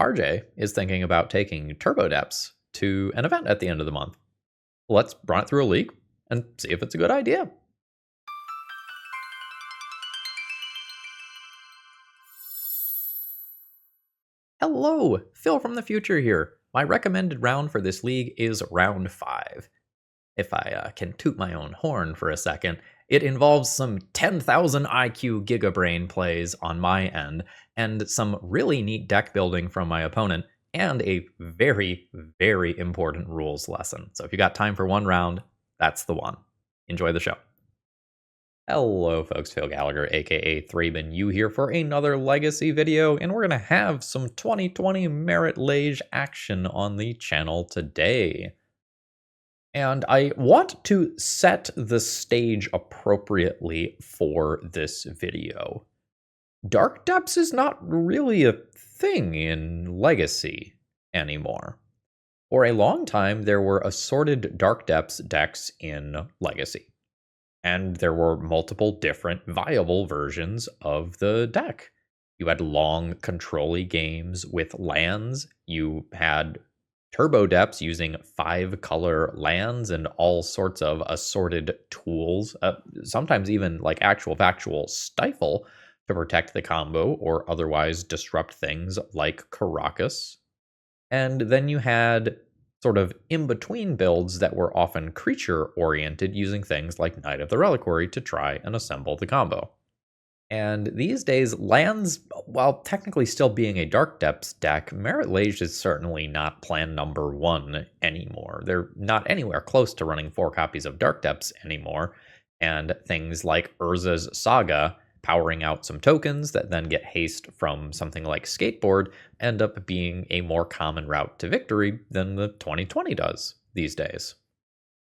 RJ is thinking about taking Turbo Depths to an event at the end of the month. Let's run it through a league and see if it's a good idea. Hello, Phil from the future here. My recommended round for this league is round 5. If I can toot my own horn for a second, it involves some 10,000 IQ Gigabrain plays on my end, and some really neat deck building from my opponent, and a very, very important rules lesson. So if you got time for one round, that's the one. Enjoy the show. Hello folks, Phil Gallagher, aka ThrabenU here for another Legacy video, and we're going to have some 2020 Marit Lage action on the channel today. And I want to set the stage appropriately for this video. Dark Depths is not really a thing in Legacy anymore. For a long time, there were assorted Dark Depths decks in Legacy. And there were multiple different viable versions of the deck. You had long control-y games with lands. You had Turbo Depths using 5-color lands and all sorts of assorted tools, sometimes even like actual factual stifle to protect the combo or otherwise disrupt things like Caracas. And then you had sort of in-between builds that were often creature-oriented using things like Knight of the Reliquary to try and assemble the combo. And these days, lands, while technically still being a Dark Depths deck, Marit Lage is certainly not plan number 1 anymore. They're not anywhere close to running 4 copies of Dark Depths anymore, and things like Urza's Saga, powering out some tokens that then get haste from something like Skateboard, end up being a more common route to victory than the 2020 does these days.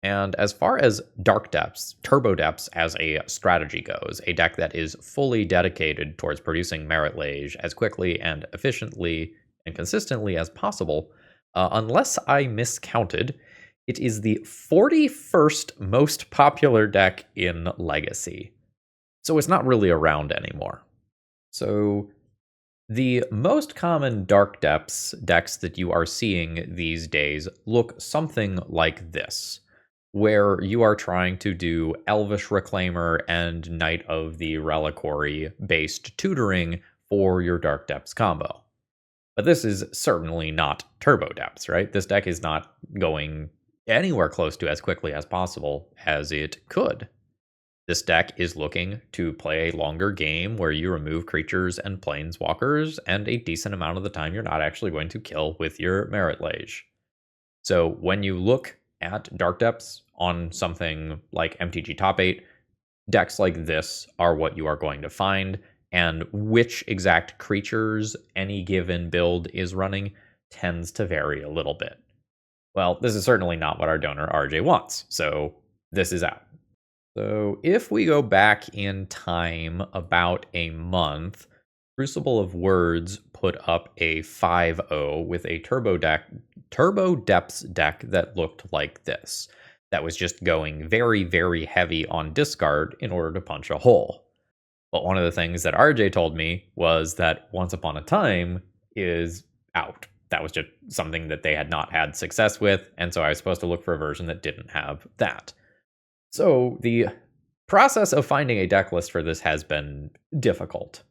And as far as Dark Depths, Turbo Depths as a strategy goes, a deck that is fully dedicated towards producing Marit Lage as quickly and efficiently and consistently as possible, unless I miscounted, it is the 41st most popular deck in Legacy. So it's not really around anymore. So the most common Dark Depths decks that you are seeing these days look something like this, where you are trying to do Elvish Reclaimer and Knight of the Reliquary based tutoring for your Dark Depths combo. But this is certainly not Turbo Depths, right? This deck is not going anywhere close to as quickly as possible as it could. This deck is looking to play a longer game where you remove creatures and planeswalkers, and a decent amount of the time you're not actually going to kill with your Marit Lage. So when you look at Dark Depths on something like MTG Top 8, decks like this are what you are going to find, and which exact creatures any given build is running tends to vary a little bit. Well, this is certainly not what our donor RJ wants, so this is out. So if we go back in time about a month, Crucible of Words put up a 5-0 with a Turbo Depths deck that looked like this. That was just going very, very heavy on discard in order to punch a hole. But one of the things that RJ told me was that Once Upon a Time is out. That was just something that they had not had success with, and so I was supposed to look for a version that didn't have that. So the process of finding a deck list for this has been difficult.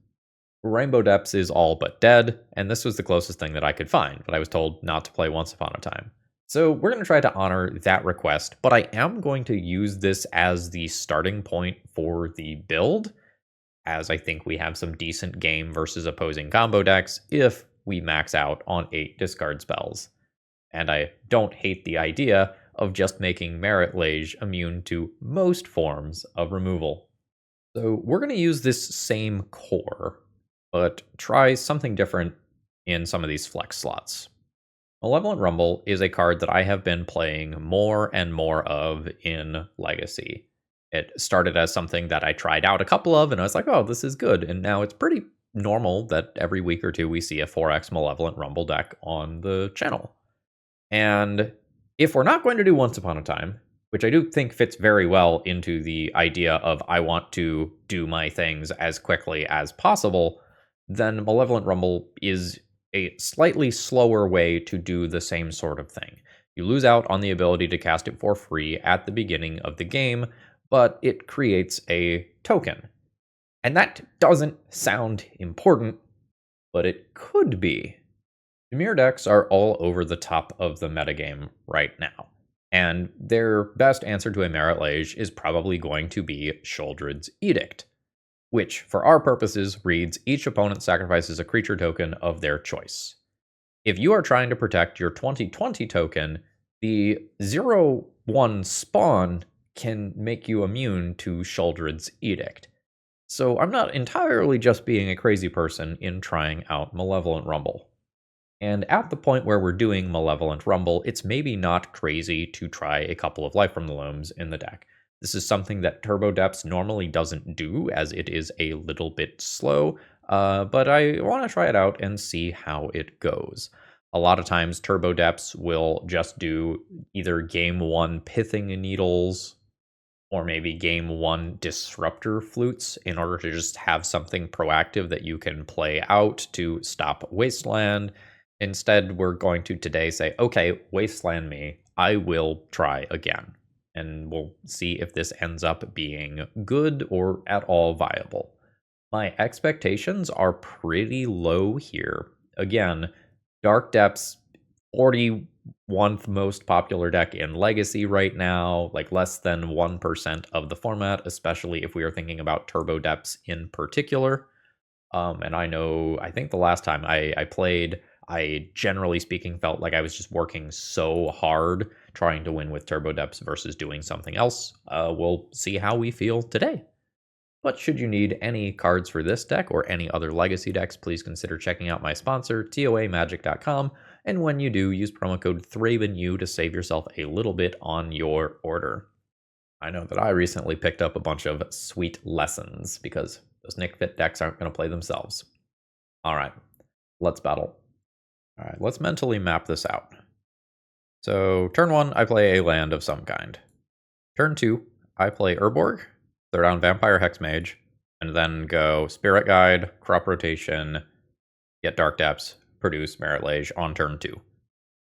Rainbow Depths is all but dead, and this was the closest thing that I could find, but I was told not to play Once Upon a Time. So we're going to try to honor that request, but I am going to use this as the starting point for the build, as I think we have some decent game versus opposing combo decks if we max out on 8 discard spells. And I don't hate the idea of just making Marit Lage immune to most forms of removal. So we're going to use this same core, but try something different in some of these flex slots. Malevolent Rumble is a card that I have been playing more and more of in Legacy. It started as something that I tried out a couple of, and I was like, oh, this is good. And now it's pretty normal that every week or two we see a 4x Malevolent Rumble deck on the channel. And if we're not going to do Once Upon a Time, which I do think fits very well into the idea of I want to do my things as quickly as possible, then Malevolent Rumble is a slightly slower way to do the same sort of thing. You lose out on the ability to cast it for free at the beginning of the game, but it creates a token. And that doesn't sound important, but it could be. Dimir decks are all over the top of the metagame right now, and their best answer to a Marit Lage is probably going to be Sheoldred's Edict, which, for our purposes, reads each opponent sacrifices a creature token of their choice. If you are trying to protect your 2020 token, the 0/1 spawn can make you immune to Sheoldred's Edict. So I'm not entirely just being a crazy person in trying out Malevolent Rumble. And at the point where we're doing Malevolent Rumble, it's maybe not crazy to try a couple of Life from the Loams in the deck. This is something that Turbo Depths normally doesn't do, as it is a little bit slow, but I want to try it out and see how it goes. A lot of times, Turbo Depths will just do either Game 1 Pithing Needles, or maybe Game 1 Disruptor Flutes, in order to just have something proactive that you can play out to stop Wasteland. Instead, we're going to today say, okay, Wasteland me, I will try again. And we'll see if this ends up being good or at all viable. My expectations are pretty low here. Again, Dark Depths, 41st most popular deck in Legacy right now, like less than 1% of the format, especially if we are thinking about Turbo Depths in particular. And I think the last time I played, I generally speaking felt like I was just working so hard trying to win with Turbo Depths versus doing something else. We'll see how we feel today. But should you need any cards for this deck or any other Legacy decks, please consider checking out my sponsor, TOAMagic.com, and when you do, use promo code ThrabenU to save yourself a little bit on your order. I know that I recently picked up a bunch of sweet lessons because those Nick Fit decks aren't going to play themselves. Alright, let's battle. Alright, let's mentally map this out. So, turn 1, I play a land of some kind. Turn 2, I play Urborg, throw down Vampire Hexmage, and then go Spirit Guide, Crop Rotation, get Dark Depths, produce Marit Lage on turn 2.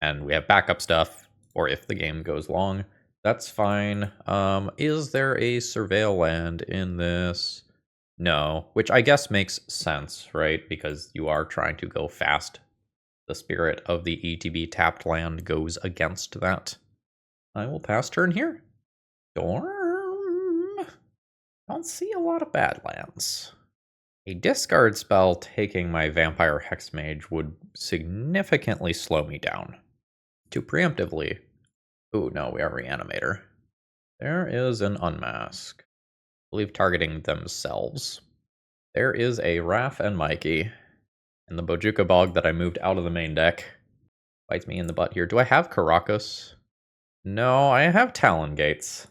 And we have backup stuff, or if the game goes long, that's fine. Is there a Surveil land in this? No, which I guess makes sense, right? Because you are trying to go fast. The spirit of the ETB tapped land goes against that. I will pass turn here. Storm. Don't see a lot of bad lands. A discard spell taking my Vampire Hexmage would significantly slow me down. To preemptively... Ooh, no, we are Reanimator. There is an Unmask. I believe targeting themselves. There is a Raph and Mikey. And the Bojuka Bog that I moved out of the main deck bites me in the butt here. Do I have Karakas? No, I have Talon Gates.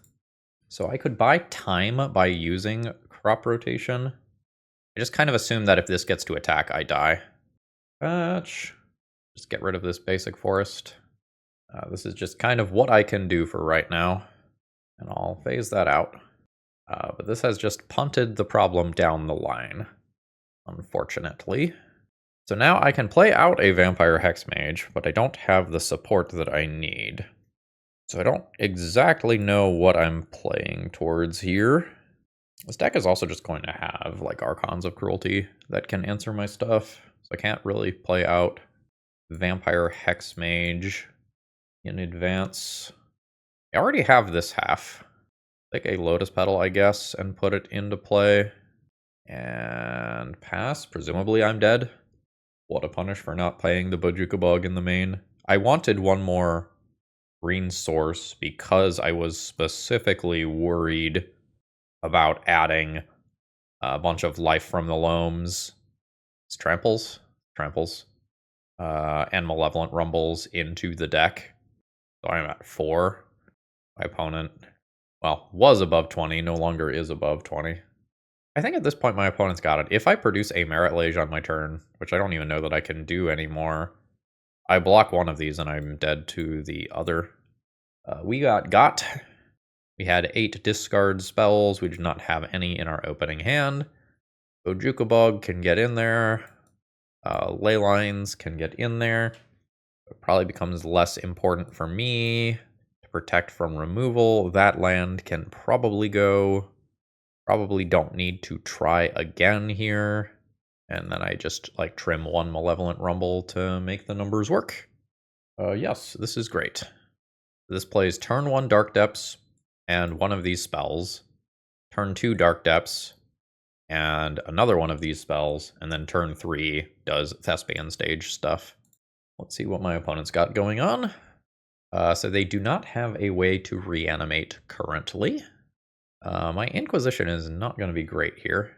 So I could buy time by using Crop Rotation. I just kind of assume that if this gets to attack, I die. Fetch. Just get rid of this basic forest. This is just kind of what I can do for right now. And I'll phase that out. But this has just punted the problem down the line, unfortunately. So now I can play out a Vampire Hexmage, but I don't have the support that I need. So I don't exactly know what I'm playing towards here. This deck is also just going to have like Archons of Cruelty that can answer my stuff. So I can't really play out Vampire Hexmage in advance. I already have this half. Take a Lotus Petal, I guess, and put it into play. And pass. Presumably I'm dead. What a punish for not playing the Bojuka Bog in the main. I wanted one more green source because I was specifically worried about adding a bunch of Life from the Loams. It's Tramples, and Malevolent Rumbles into the deck. So I'm at 4. My opponent, well, was above 20, no longer is above 20. I think at this point my opponent's got it. If I produce a Marit Lage on my turn, which I don't even know that I can do anymore, I block one of these and I'm dead to the other. We got. We had 8 discard spells. We did not have any in our opening hand. Bojuka Bog can get in there. Ley lines can get in there. It probably becomes less important for me to protect from removal. That land can probably go. Probably don't need to try again here. And then I just like trim one Malevolent Rumble to make the numbers work. Yes, this is great. This plays turn 1 Dark Depths and one of these spells, turn 2 Dark Depths and another one of these spells, and then turn 3 does Thespian stage stuff. Let's see what my opponent's got going on. So they do not have a way to reanimate currently. My Inquisition is not going to be great here.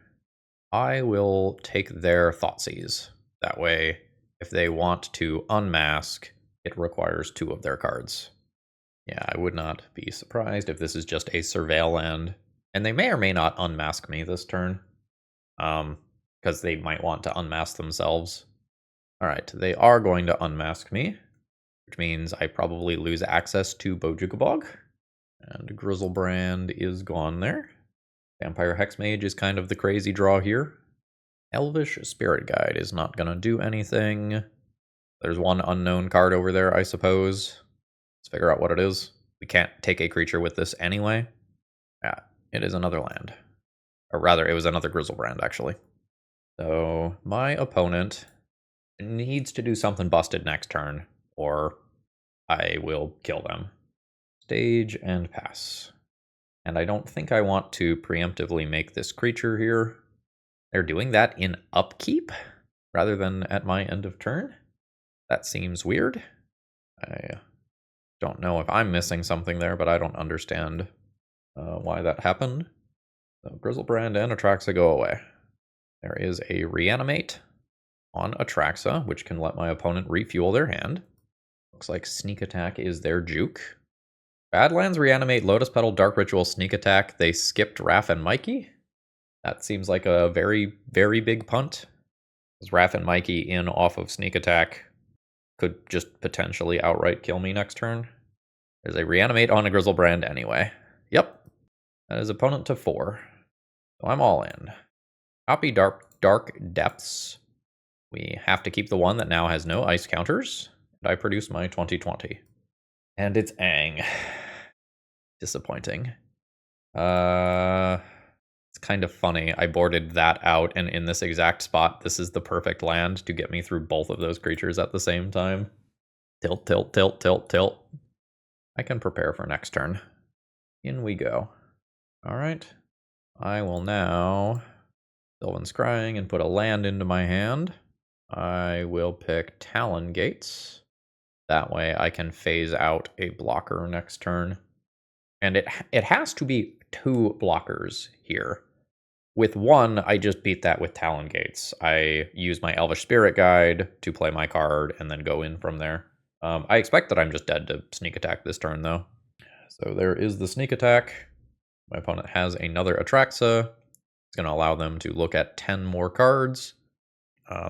I will take their Thoughtseize. That way, if they want to unmask, it requires 2 of their cards. Yeah, I would not be surprised if this is just a Surveil land. And they may or may not unmask me this turn. Because they might want to unmask themselves. Alright, they are going to unmask me, which means I probably lose access to Bojugabog. And Grizzlebrand is gone there. Vampire Hexmage is kind of the crazy draw here. Elvish Spirit Guide is not going to do anything. There's one unknown card over there, I suppose. Let's figure out what it is. We can't take a creature with this anyway. Yeah, it is another land. Or rather, it was another Grizzlebrand, actually. So, my opponent needs to do something busted next turn, or I will kill them. Stage and pass. And I don't think I want to preemptively make this creature here. They're doing that in upkeep, rather than at my end of turn. That seems weird. I don't know if I'm missing something there, but I don't understand why that happened. So Grizzlebrand and Atraxa go away. There is a Reanimate on Atraxa, which can let my opponent refuel their hand. Looks like Sneak Attack is their juke. Badlands Reanimate, Lotus Petal, Dark Ritual, Sneak Attack. They skipped Raph and Mikey. That seems like a very, very big punt. Because Raph and Mikey in off of Sneak Attack could just potentially outright kill me next turn. There's a Reanimate on a Grizzlebrand anyway. Yep. That is opponent to 4. So I'm all in. Copy Dark Depths. We have to keep the one that now has no ice counters. And I produce my 2020. And it's Aang. Disappointing. It's kind of funny. I boarded that out, and in this exact spot, this is the perfect land to get me through both of those creatures at the same time. Tilt, tilt, tilt, tilt, tilt. I can prepare for next turn. In we go. Alright. I will now Sylvan Scrying and put a land into my hand. I will pick Talon Gates. That way I can phase out a blocker next turn. And it has to be 2 blockers here. With 1, I just beat that with Talon Gates. I use my Elvish Spirit Guide to play my card and then go in from there. I expect that I'm just dead to Sneak Attack this turn, though. So there is the Sneak Attack. My opponent has another Atraxa. It's going to allow them to look at 10 more cards.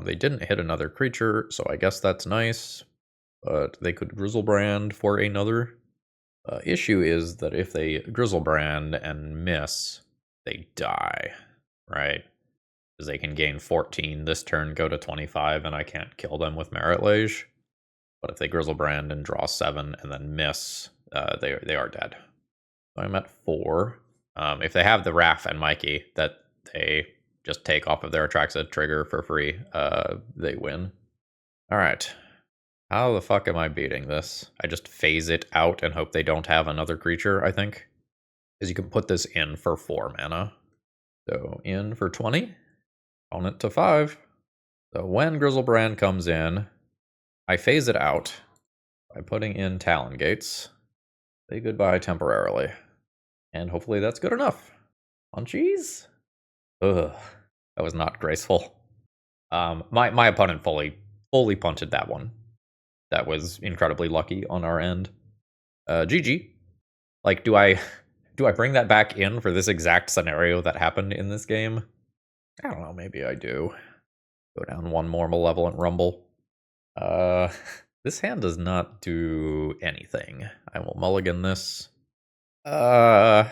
They didn't hit another creature, so I guess that's nice. But they could Grizzlebrand for another. Issue is that if they Grizzlebrand and miss, they die, right? Because they can gain 14 this turn, go to 25, and I can't kill them with Marit Lage. But if they Grizzlebrand and draw 7 and then miss, they are dead. So I'm at 4. If they have the Raph and Mikey that they just take off of their Atraxa trigger for free, they win. Alright. How the fuck am I beating this? I just phase it out and hope they don't have another creature, I think. Because you can put this in for 4 mana. So in for 20. Opponent to 5. So when Grizzlebrand comes in, I phase it out by putting in Talon Gates. Say goodbye temporarily. And hopefully that's good enough. Munchies? Ugh. That was not graceful. My opponent fully punted that one. That was incredibly lucky on our end. GG. Like, do I bring that back in for this exact scenario that happened in this game? I don't know, maybe I do. Go down one more Malevolent Rumble. This hand does not do anything. I will mulligan this. Boy, I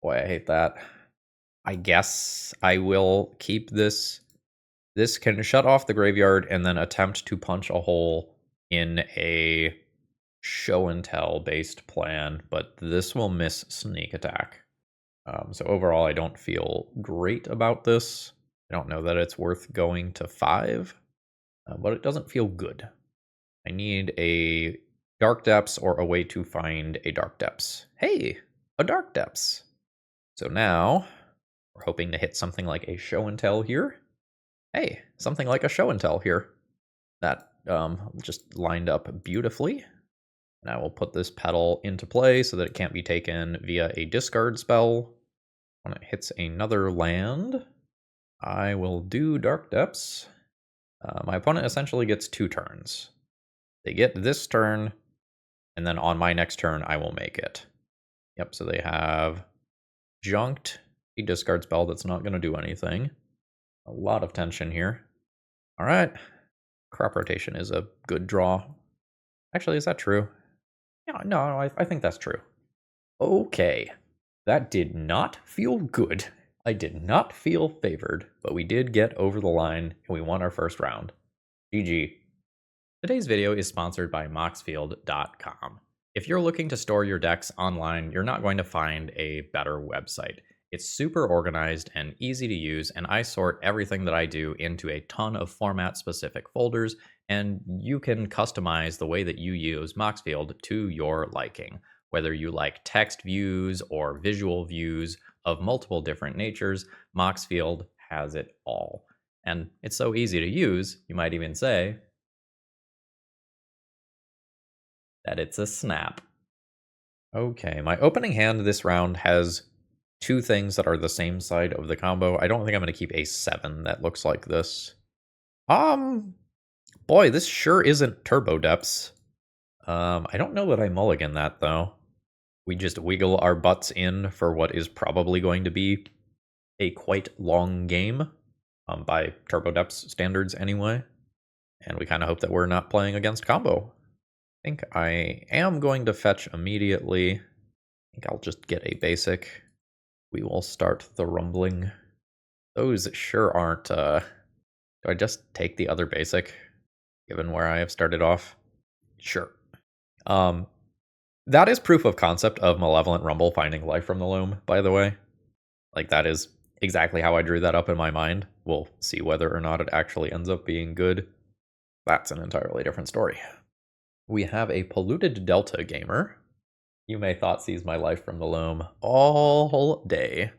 hate that. I guess I will keep this This can shut off the graveyard and then attempt to punch a hole in a show and tell based plan, but this will miss sneak attack. So overall, I don't feel great about this. I don't know that it's worth going to 5, but it doesn't feel good. I need a Dark Depths or a way to find a Dark Depths. Hey, a Dark Depths. So now we're hoping to hit something like a show and tell here. Hey, something like a show and tell here. That just lined up beautifully. And I will put this pedal into play so that it can't be taken via a discard spell. When it hits another land, I will do Dark Depths. My opponent essentially gets 2 turns. They get this turn, and then on my next turn, I will make it. Yep, so they have junked a discard spell that's not going to do anything. A lot of tension here. All right. Crop rotation is a good draw. Actually, is that true? Yeah, no, I think that's true. Okay. That did not feel good. I did not feel favored, but we did get over the line and we won our first round. GG. Today's video is sponsored by moxfield.com. If you're looking to store your decks online, you're not going to find a better website. It's super organized and easy to use, and I sort everything that I do into a ton of format-specific folders, and you can customize the way that you use Moxfield to your liking. Whether you like text views or visual views of multiple different natures, Moxfield has it all. And it's so easy to use, you might even say that it's a snap. Okay, my opening hand this round has 2 things that are the same side of the combo. I don't think I'm going to keep a 7 that looks like this. Boy, this sure isn't Turbo Depths. I don't know that I mulligan that, though. We just wiggle our butts in for what is probably going to be a quite long game, by Turbo Depths standards anyway. And we kind of hope that we're not playing against combo. I think I am going to fetch immediately. I think I'll just get a basic. We will start the rumbling. Those sure aren't, do I just take the other basic, given where I have started off? Sure. That is proof of concept of Malevolent Rumble finding life from the loam, by the way. Like, that is exactly how I drew that up in my mind. We'll see whether or not it actually ends up being good. That's an entirely different story. We have a Polluted Delta gamer. You may thought sees my life from the loam all day.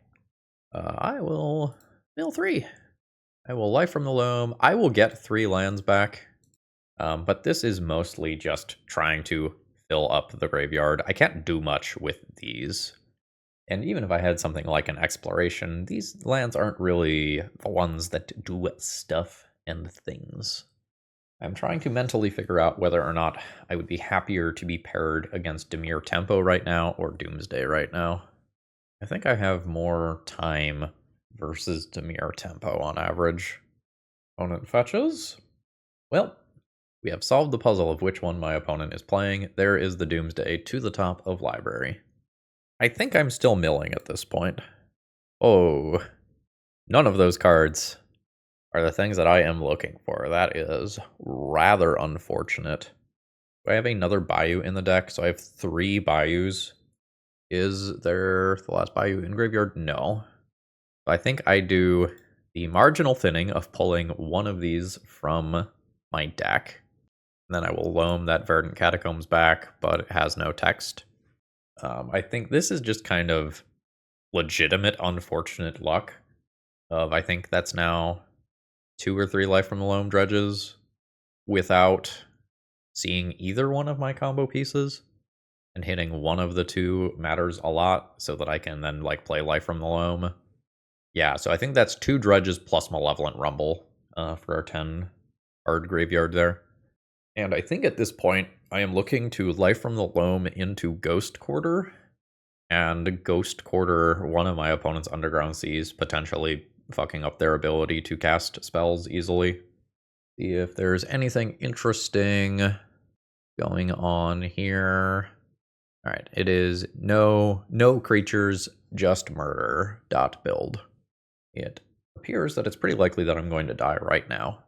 I will mill 3. I will life from the loam. I will get 3 lands back. But this is mostly just trying to fill up the graveyard. I can't do much with these. And even if I had something like an exploration, these lands aren't really the ones that do stuff and things. I'm trying to mentally figure out whether or not I would be happier to be paired against Dimir Tempo right now or Doomsday right now. I think I have more time versus Dimir Tempo on average. Opponent fetches. Well, we have solved the puzzle of which one my opponent is playing. There is the Doomsday to the top of library. I think I'm still milling at this point. Oh, none of those cards are the things that I am looking for. That is rather unfortunate. Do I have another Bayou in the deck? So I have 3 Bayous. Is there the last Bayou in graveyard? No. I think I do the marginal thinning of pulling one of these from my deck. And then I will loam that Verdant Catacombs back, but it has no text. I think this is just kind of legitimate unfortunate luck. I think that's now 2 or 3 life from the loam dredges without seeing either one of my combo pieces, and hitting one of the 2 matters a lot so that I can then like play life from the loam. Yeah, so I think that's 2 dredges plus Malevolent Rumble for our 10 card graveyard there. And I think at this point I am looking to life from the loam into Ghost Quarter, and Ghost Quarter one of my opponent's Underground Seas, potentially fucking up their ability to cast spells easily. See if there's anything interesting going on here. All right, it is no creatures, just murder. .build. It appears that it's pretty likely that I'm going to die right now.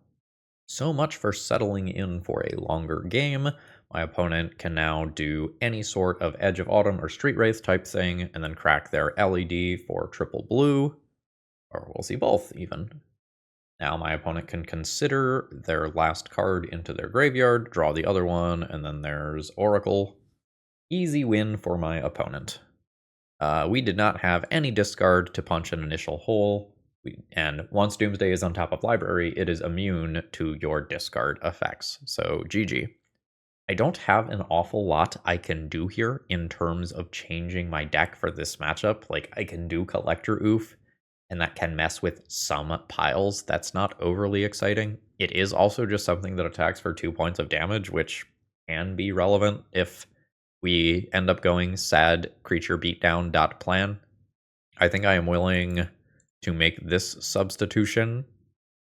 So much for settling in for a longer game. My opponent can now do any sort of Edge of Autumn or Street Wraith type thing, and then crack their LED for triple blue, or we'll see both even. Now my opponent can consider their last card into their graveyard, draw the other one, and then there's Oracle. Easy win for my opponent. We did not have any discard to punch an initial hole, and once Doomsday is on top of Library, it is immune to your discard effects, so GG. I don't have an awful lot I can do here in terms of changing my deck for this matchup. Like, I can do Collector Oof, and that can mess with some piles. That's not overly exciting. It is also just something that attacks for 2 points of damage, which can be relevant if we end up going sad creature beatdown plan. I think I am willing to make this substitution.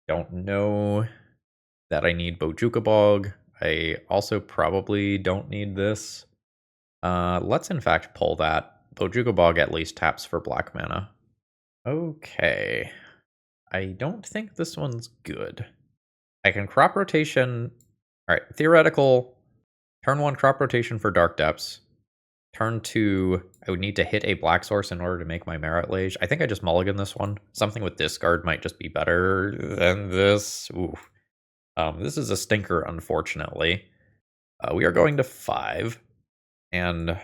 Don't know that I need Bojuka Bog. I also probably don't need this. Let's in fact pull that. Bojuka Bog at least taps for black mana. Okay. I don't think this one's good. I can crop rotation. Alright, theoretical. Turn 1 crop rotation for Dark Depths. Turn 2, I would need to hit a black source in order to make my Marit Lage. I think I just mulligan this one. Something with discard might just be better than this. Oof. This is a stinker, unfortunately. We are going to 5. And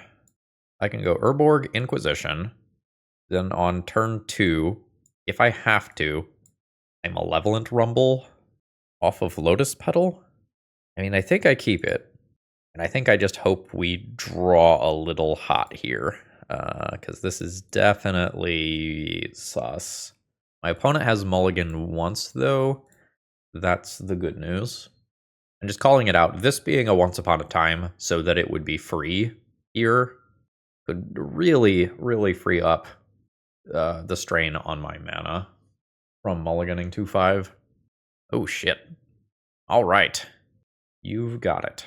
I can go Urborg, Inquisition. Then on turn 2, if I have to, a Malevolent Rumble off of Lotus Petal. I mean, I think I keep it. And I think I just hope we draw a little hot here, because this is definitely sus. My opponent has mulligan once, though. That's the good news. I'm just calling it out. This being a once upon a time so that it would be free here could really, really free up the strain on my mana from mulliganing 2-5. Oh, shit. All right. You've got it.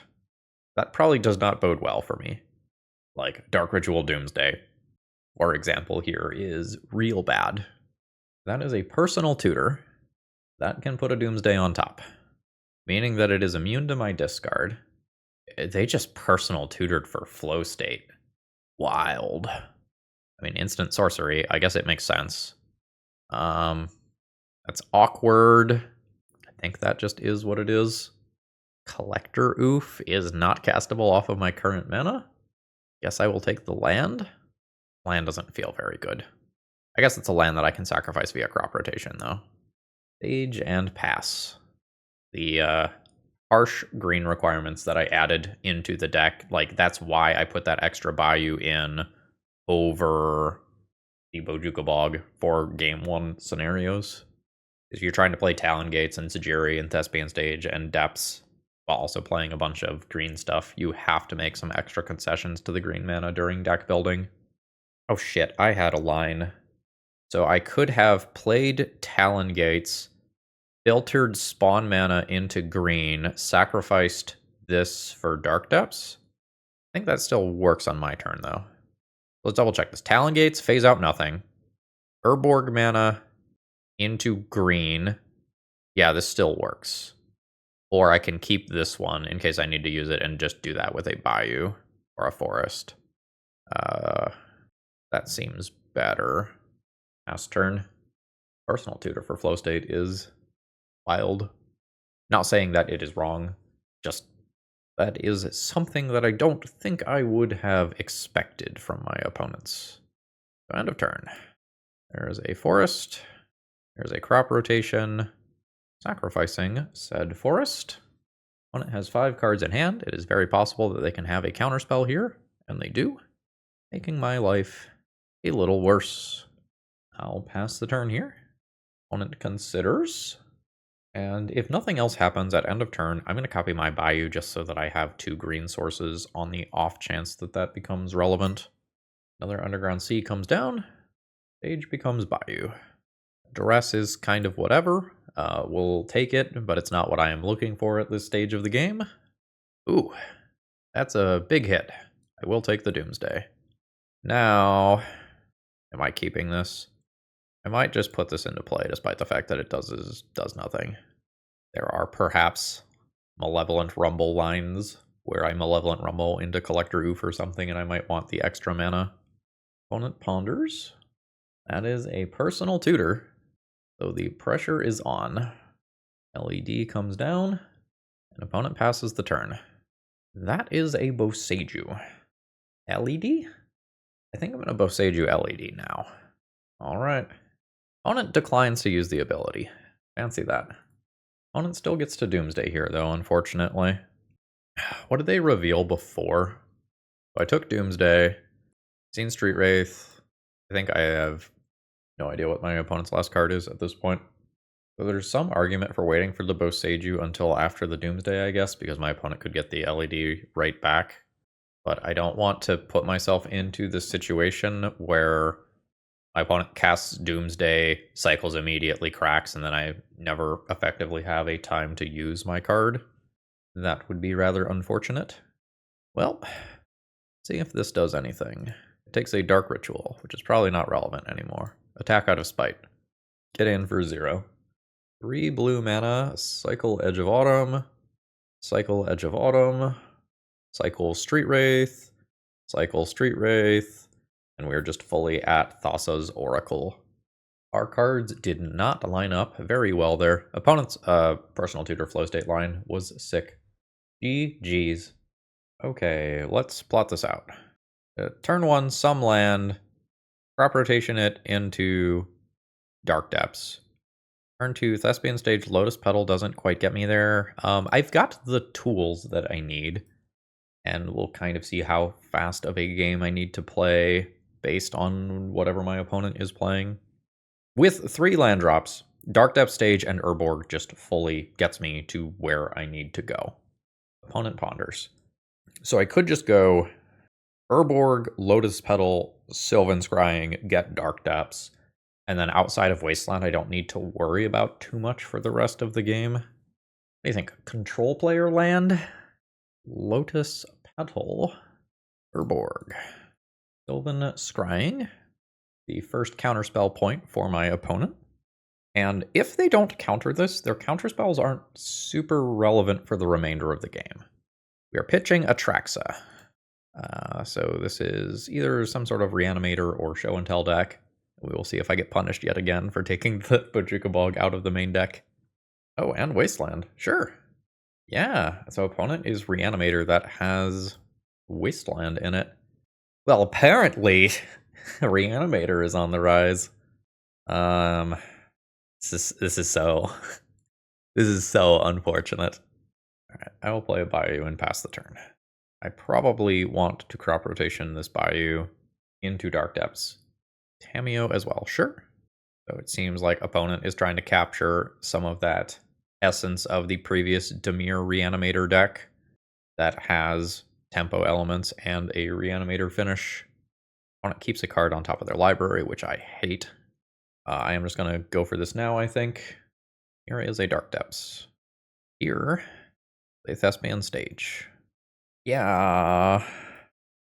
That probably does not bode well for me. Like, Dark Ritual Doomsday, for example, here is real bad. That is a personal tutor. That can put a Doomsday on top, meaning that it is immune to my discard. They just personal tutored for flow state. Wild. I mean, instant sorcery, I guess it makes sense. That's awkward. I think that just is what it is. Collector Oof is not castable off of my current mana. Guess I will take the land. Land doesn't feel very good. I guess it's a land that I can sacrifice via crop rotation, though. Stage and pass. The harsh green requirements that I added into the deck, like, that's why I put that extra Bayou in over the Bojuka Bog for game 1 scenarios. If you're trying to play Talon Gates and Sajiri and Thespian Stage and Depths, while also playing a bunch of green stuff, you have to make some extra concessions to the green mana during deck building. Oh shit, I had a line. So I could have played Talon Gates, filtered spawn mana into green, sacrificed this for Dark Depths. I think that still works on my turn, though. Let's double check this. Talon Gates, phase out nothing. Urborg mana into green. Yeah, this still works. Or I can keep this one in case I need to use it and just do that with a Bayou or a Forest. That seems better. Pass turn. Personal tutor for flow state is wild. Not saying that it is wrong, just that is something that I don't think I would have expected from my opponents. So end of turn. There's a Forest. There's a crop rotation. Sacrificing said Forest. Opponent has 5 cards in hand. It is very possible that they can have a counterspell here, and they do, making my life a little worse. I'll pass the turn here. Opponent considers. And if nothing else happens at end of turn, I'm going to copy my Bayou just so that I have 2 green sources on the off chance that that becomes relevant. Another Underground Sea comes down. Stage becomes Bayou. Duress is kind of whatever. We'll take it, but it's not what I am looking for at this stage of the game. Ooh, that's a big hit. I will take the Doomsday. Now, am I keeping this? I might just put this into play despite the fact that it does nothing. There are perhaps Malevolent Rumble lines where I Malevolent Rumble into Collector Oof or something and I might want the extra mana. Opponent ponders. That is a personal tutor. So the pressure is on. LED comes down, and opponent passes the turn. That is a Boseiju. LED? I think I'm going to Boseiju LED now. Alright. Opponent declines to use the ability. Fancy that. Opponent still gets to Doomsday here, though, unfortunately. What did they reveal before? So I took Doomsday, seen Street Wraith. I think I have no idea what my opponent's last card is at this point. So there's some argument for waiting for the Boseiju until after the Doomsday, I guess, because my opponent could get the LED right back. But I don't want to put myself into this situation where my opponent casts Doomsday, cycles immediately, cracks, and then I never effectively have a time to use my card. That would be rather unfortunate. Well, see if this does anything. It takes a Dark Ritual, which is probably not relevant anymore. Attack out of spite. Get in for 0. 3 blue mana, cycle Edge of Autumn, cycle Edge of Autumn, cycle Street Wraith, cycle Street Wraith, and we're just fully at Thassa's Oracle. Our cards did not line up very well there. Opponent's personal tutor flow state line was sick. GG's. Okay, let's plot this out. Turn 1, some land, crop rotation it into Dark Depths. Turn 2, Thespian stage, Lotus Petal doesn't quite get me there. I've got the tools that I need, and we'll kind of see how fast of a game I need to play based on whatever my opponent is playing. With 3 land drops, Dark Depth stage and Urborg just fully gets me to where I need to go. Opponent ponders. So I could just go Urborg, Lotus Petal, Sylvan Scrying, get Dark Depths, and then outside of Wasteland, I don't need to worry about too much for the rest of the game. What do you think? Control player land? Lotus Petal, Urborg, Sylvan Scrying, the first counterspell point for my opponent. And if they don't counter this, their counterspells aren't super relevant for the remainder of the game. We are pitching Atraxa. So this is either some sort of Reanimator or Show and Tell deck. We will see if I get punished yet again for taking the Bojuka Bog out of the main deck. Oh, and Wasteland. Sure. Yeah, so opponent is Reanimator that has Wasteland in it. Well, apparently, Reanimator is on the rise. This is so this is so unfortunate. Alright, I will play a Bayou and pass the turn. I probably want to crop rotation this Bayou into Dark Depths. Tamiyo as well, sure. So it seems like opponent is trying to capture some of that essence of the previous Dimir Reanimator deck that has tempo elements and a Reanimator finish. Opponent keeps a card on top of their library, which I hate. I am just going to go for this now, I think. Here is a Dark Depths. Here, a Thespian stage. Yeah.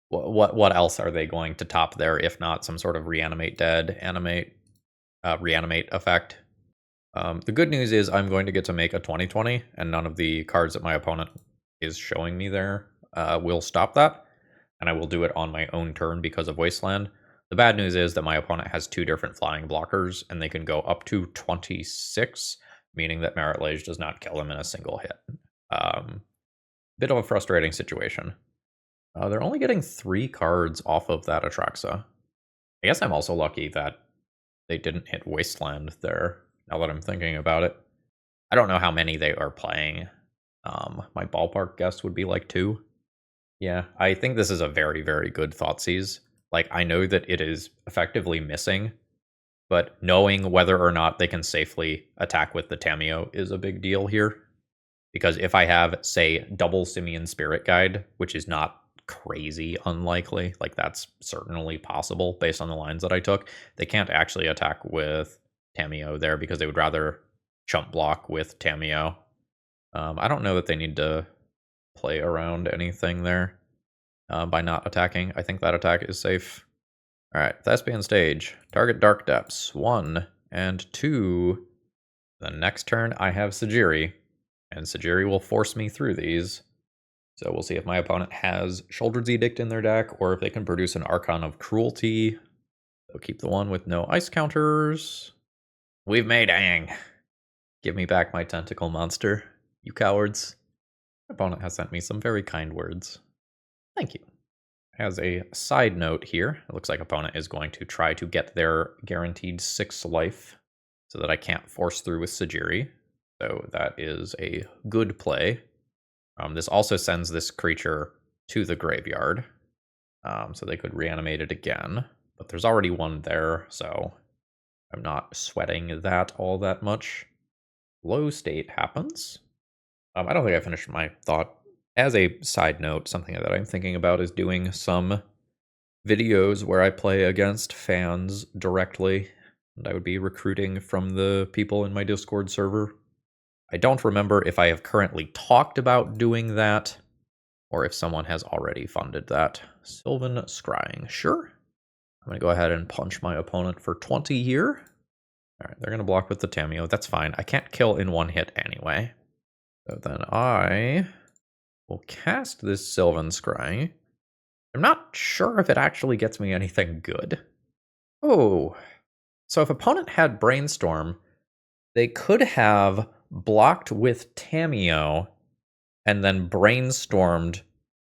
What else are they going to top there if not some sort of reanimate dead, reanimate effect? The good news is I'm going to get to make a 20/20, and none of the cards that my opponent is showing me there will stop that, and I will do it on my own turn because of Wasteland. The bad news is that my opponent has 2 different flying blockers, and they can go up to 26, meaning that Marit Lage does not kill him in a single hit. Bit of a frustrating situation. They're only getting 3 cards off of that Atraxa. I guess I'm also lucky that they didn't hit Wasteland there, now that I'm thinking about it. I don't know how many they are playing. My ballpark guess would be like 2. Yeah, I think this is a very, very good Thoughtseize. Like, I know that it is effectively missing, but knowing whether or not they can safely attack with the Tamiyo is a big deal here. Because if I have, say, double Simian Spirit Guide, which is not crazy unlikely, like that's certainly possible based on the lines that I took, they can't actually attack with Tamiyo there because they would rather chump block with Tamiyo. I don't know that they need to play around anything there by not attacking. I think that attack is safe. Alright, Thespian stage. Target Dark Depths. 1 and 2. The next turn I have Sajiri, and Sajiri will force me through these. So we'll see if my opponent has Shoulder's Edict in their deck, or if they can produce an Archon of Cruelty. So keep the one with no ice counters. We've made Ang. Give me back my tentacle monster, you cowards. My opponent has sent me some very kind words. Thank you. As a side note here, it looks like opponent is going to try to get their guaranteed 6 life so that I can't force through with Sajiri. So that is a good play. This also sends this creature to the graveyard, so they could reanimate it again. But there's already one there, so I'm not sweating that all that much. Low state happens. I don't think I finished my thought. As a side note, something that I'm thinking about is doing some videos where I play against fans directly, and I would be recruiting from the people in my Discord server. I don't remember if I have currently talked about doing that, or if someone has already funded that. Sylvan Scrying, sure. I'm going to go ahead and punch my opponent for 20 here. Alright, they're going to block with the Tamiyo. That's fine. I can't kill in one hit anyway. So then I will cast this Sylvan Scrying. I'm not sure if it actually gets me anything good. Oh, so if opponent had Brainstorm, they could have blocked with Tamiyo and then brainstormed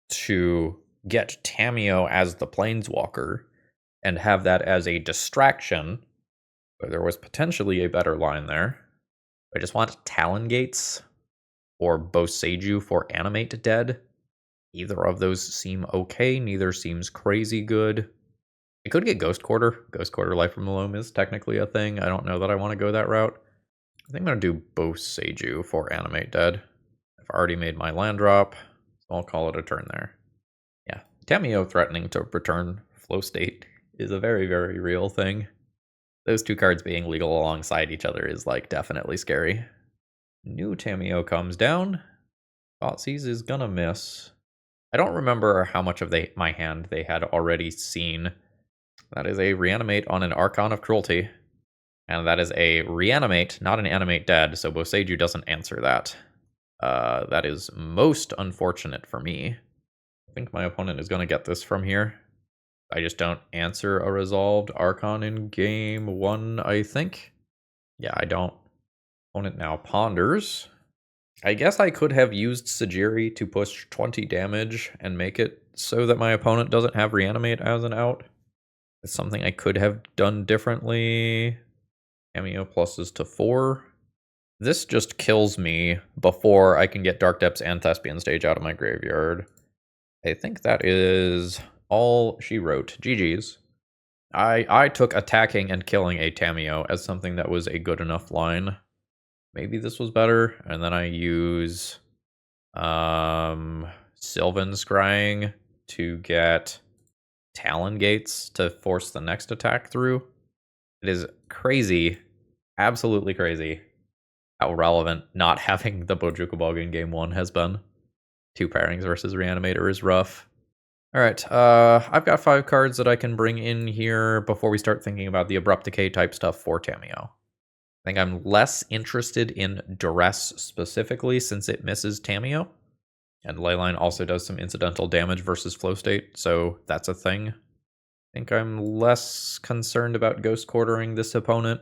to get Tamiyo as the Planeswalker and have that as a distraction. But there was potentially a better line there. I just want Talon Gates or Boseiju for Animate Dead. Either of those seem okay, neither seems crazy good. I could get Ghost Quarter. Ghost Quarter Life from the Loam is technically a thing. I don't know that I want to go that route. I think I'm going to do Boseiju for Animate Dead. I've already made my land drop, so I'll call it a turn there. Yeah, Tamiyo threatening to return Flow State is a very, very real thing. Those two cards being legal alongside each other is, like, definitely scary. New Tamiyo comes down. Thoughtseize is gonna miss. I don't remember how much of my hand they had already seen. That is a reanimate on an Archon of Cruelty. And that is a reanimate, not an animate dead, so Boseiju doesn't answer that. That is most unfortunate for me. I think my opponent is going to get this from here. I just don't answer a resolved Archon in game 1, I think. Yeah, I don't. Opponent now ponders. I guess I could have used Sajiri to push 20 damage and make it so that my opponent doesn't have reanimate as an out. It's something I could have done differently. Tamiyo pluses to 4. This just kills me before I can get Dark Depths and Thespian stage out of my graveyard. I think that is all she wrote. GG's. I took attacking and killing a Tamiyo as something that was a good enough line. Maybe this was better. And then I use Sylvan Scrying to get Talon Gates to force the next attack through. It is crazy, absolutely crazy, how relevant not having the Bojuka in game 1 has been. 2 pairings versus Reanimator is rough. Alright, I've got 5 cards that I can bring in here before we start thinking about the Abrupt Decay type stuff for Tamiyo. I think I'm less interested in Duress specifically since it misses Tamiyo. And Leyline also does some incidental damage versus Flow State, so that's a thing. I think I'm less concerned about Ghost Quartering this opponent.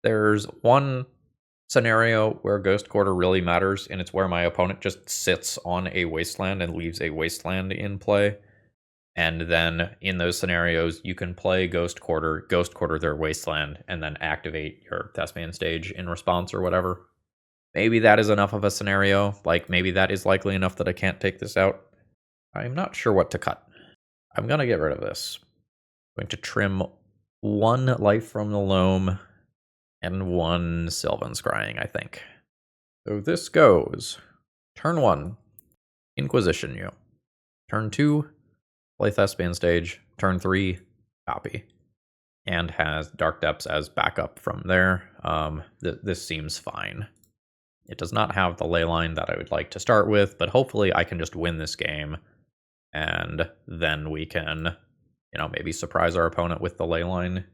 There's one scenario where Ghost Quarter really matters, and it's where my opponent just sits on a wasteland and leaves a wasteland in play. And then in those scenarios, you can play Ghost Quarter their wasteland, and then activate your Thespian stage in response or whatever. Maybe that is enough of a scenario. Like, maybe that is likely enough that I can't take this out. I'm not sure what to cut. I'm going to get rid of this. I'm going to trim 1 life from the loam and 1 Sylvan Scrying, I think. So this goes. Turn 1, Inquisition you. Turn 2, play Thespian stage. Turn 3, copy. And has Dark Depths as backup from there. This seems fine. It does not have the ley line that I would like to start with, but hopefully I can just win this game. And then we can, maybe surprise our opponent with the Leyline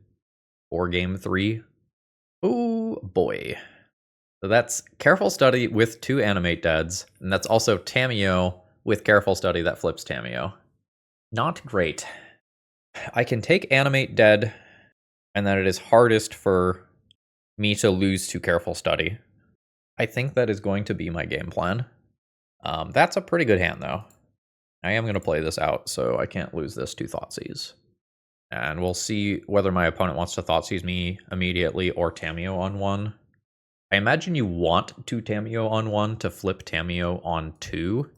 for game 3. Oh boy. So that's Careful Study with 2 Animate Deads, and that's also Tamiyo with Careful Study that flips Tamiyo. Not great. I can take Animate Dead, and then it is hardest for me to lose to Careful Study. I think that is going to be my game plan. That's a pretty good hand, though. I am going to play this out, so I can't lose this to Thoughtseize. And we'll see whether my opponent wants to Thoughtseize me immediately or Tamiyo on 1. I imagine you want to Tamiyo on 1 to flip Tamiyo on 2,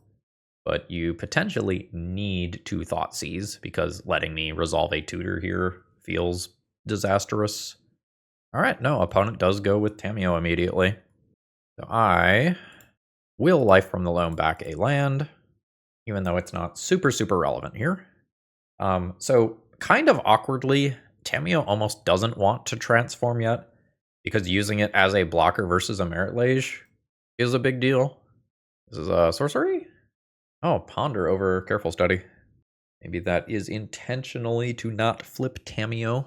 but you potentially need to Thoughtseize because letting me resolve a tutor here feels disastrous. Alright, no, opponent does go with Tamiyo immediately. So I will Life from the Loam back a land, even though it's not super relevant here. So kind of awkwardly, Tamiyo almost doesn't want to transform yet, because using it as a blocker versus a Marit Lage is a big deal. This is a sorcery? Oh, Ponder over Careful Study. Maybe that is intentionally to not flip Tamiyo.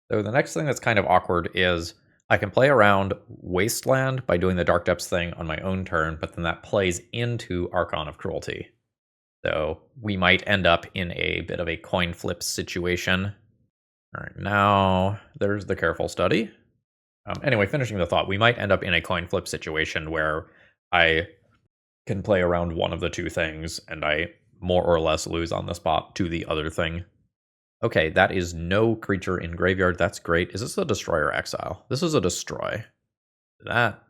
So the next thing that's kind of awkward is I can play around Wasteland by doing the Dark Depths thing on my own turn, but then that plays into Archon of Cruelty. So we might end up in a bit of a coin flip situation. All right, now there's the Careful Study. Anyway, finishing the thought, we might end up in a coin flip situation where I can play around one of the two things, and I more or less lose on the spot to the other thing. Okay, that is no creature in graveyard. That's great. Is this a destroy or exile? This is a destroy. That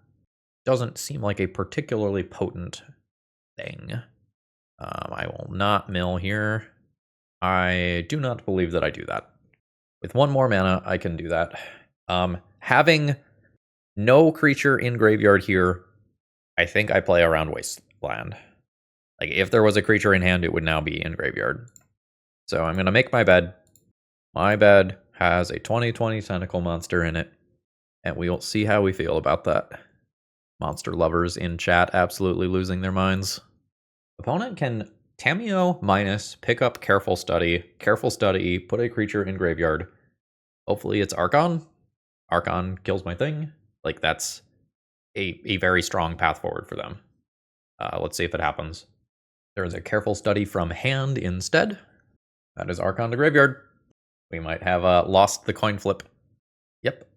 doesn't seem like a particularly potent thing. I will not mill here. I do not believe that I do that. With 1 more mana, I can do that. Having no creature in graveyard here, I think I play around Wasteland. Like, if there was a creature in hand, it would now be in graveyard. So I'm going to make my bed. My bed has a 20/20 tentacle monster in it, and we'll see how we feel about that. Monster lovers in chat absolutely losing their minds. Opponent can Tamiyo minus, pick up Careful Study, put a creature in graveyard. Hopefully it's Archon. Archon kills my thing. Like, that's a very strong path forward for them. Let's see if it happens. There is a Careful Study from hand instead. That is Archon to graveyard. We might have lost the coin flip. Yep,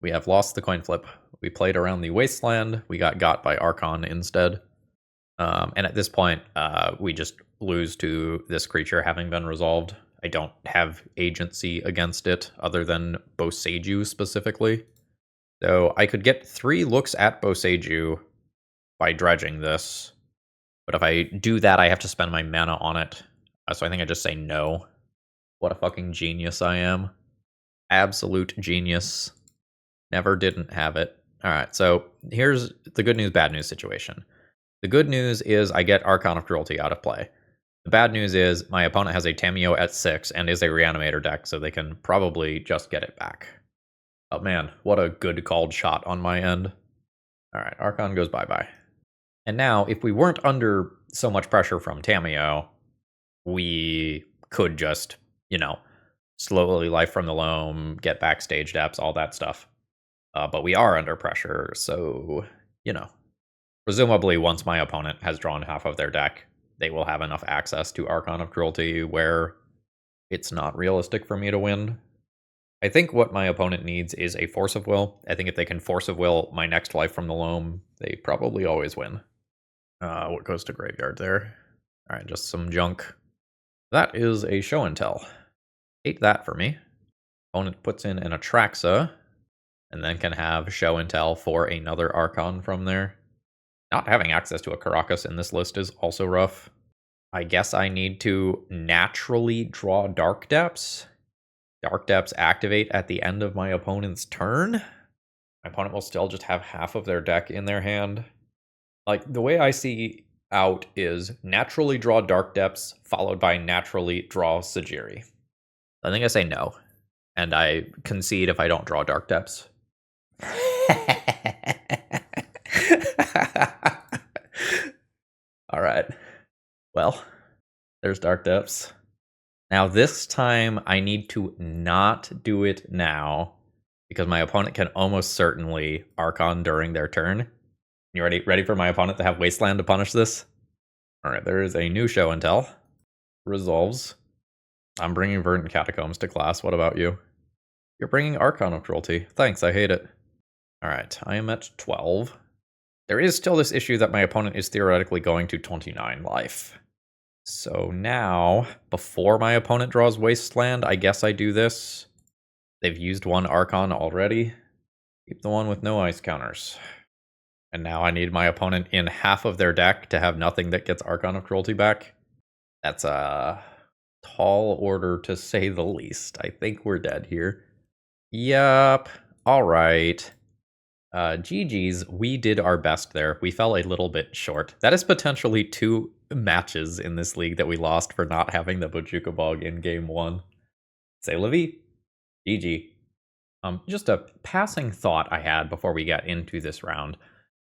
we have lost the coin flip. We played around the Wasteland. We got by Archon instead. And at this point, we just lose to this creature having been resolved. I don't have agency against it other than Boseiju specifically. So I could get 3 looks at Boseiju by dredging this. But if I do that, I have to spend my mana on it. So I think I just say no. What a fucking genius I am. Absolute genius. Never didn't have it. Alright, so here's the good news, bad news situation. The good news is I get Archon of Cruelty out of play. The bad news is my opponent has a Tamiyo at 6 and is a Reanimator deck, so they can probably just get it back. Oh man, what a good called shot on my end. Alright, Archon goes bye-bye. And now, if we weren't under so much pressure from Tamiyo, we could just, slowly Life from the Loam, get back stage depths, all that stuff. But we are under pressure, so, presumably once my opponent has drawn half of their deck, they will have enough access to Archon of Cruelty where it's not realistic for me to win. I think what my opponent needs is a Force of Will. I think if they can Force of Will my next Life from the Loam, they probably always win. What goes to graveyard there? Alright, just some junk. That is a Show and Tell. Hate that for me. Opponent puts in an Atraxa, and then can have Show and Tell for another Archon from there. Not having access to a Caracas in this list is also rough. I guess I need to naturally draw Dark Depths. Dark Depths activate at the end of my opponent's turn. My opponent will still just have half of their deck in their hand. Like, the way I see out is naturally draw Dark Depths, followed by naturally draw Sajiri. I think I say no, and I concede if I don't draw Dark Depths. Alright. Well, there's Dark Depths. Now this time I need to not do it now because my opponent can almost certainly Archon during their turn. You ready for my opponent to have Wasteland to punish this? Alright, there is a new show and tell. Resolves. I'm bringing Verdant Catacombs to class. What about you? You're bringing Archon of Cruelty. Thanks, I hate it. Alright, I am at 12. There is still this issue that my opponent is theoretically going to 29 life. So now, before my opponent draws Wasteland, I guess I do this. They've used one Archon already. Keep the one with no ice counters. And now I need my opponent in half of their deck to have nothing that gets Archon of Cruelty back. That's a tall order to say the least. I think we're dead here. Yup. Alright. GG's, we did our best there. We fell a little bit short. That is potentially 2 matches in this league that we lost for not having the Bojuka Bog in game 1. C'est la vie. GG. Just a passing thought I had before we get into this round.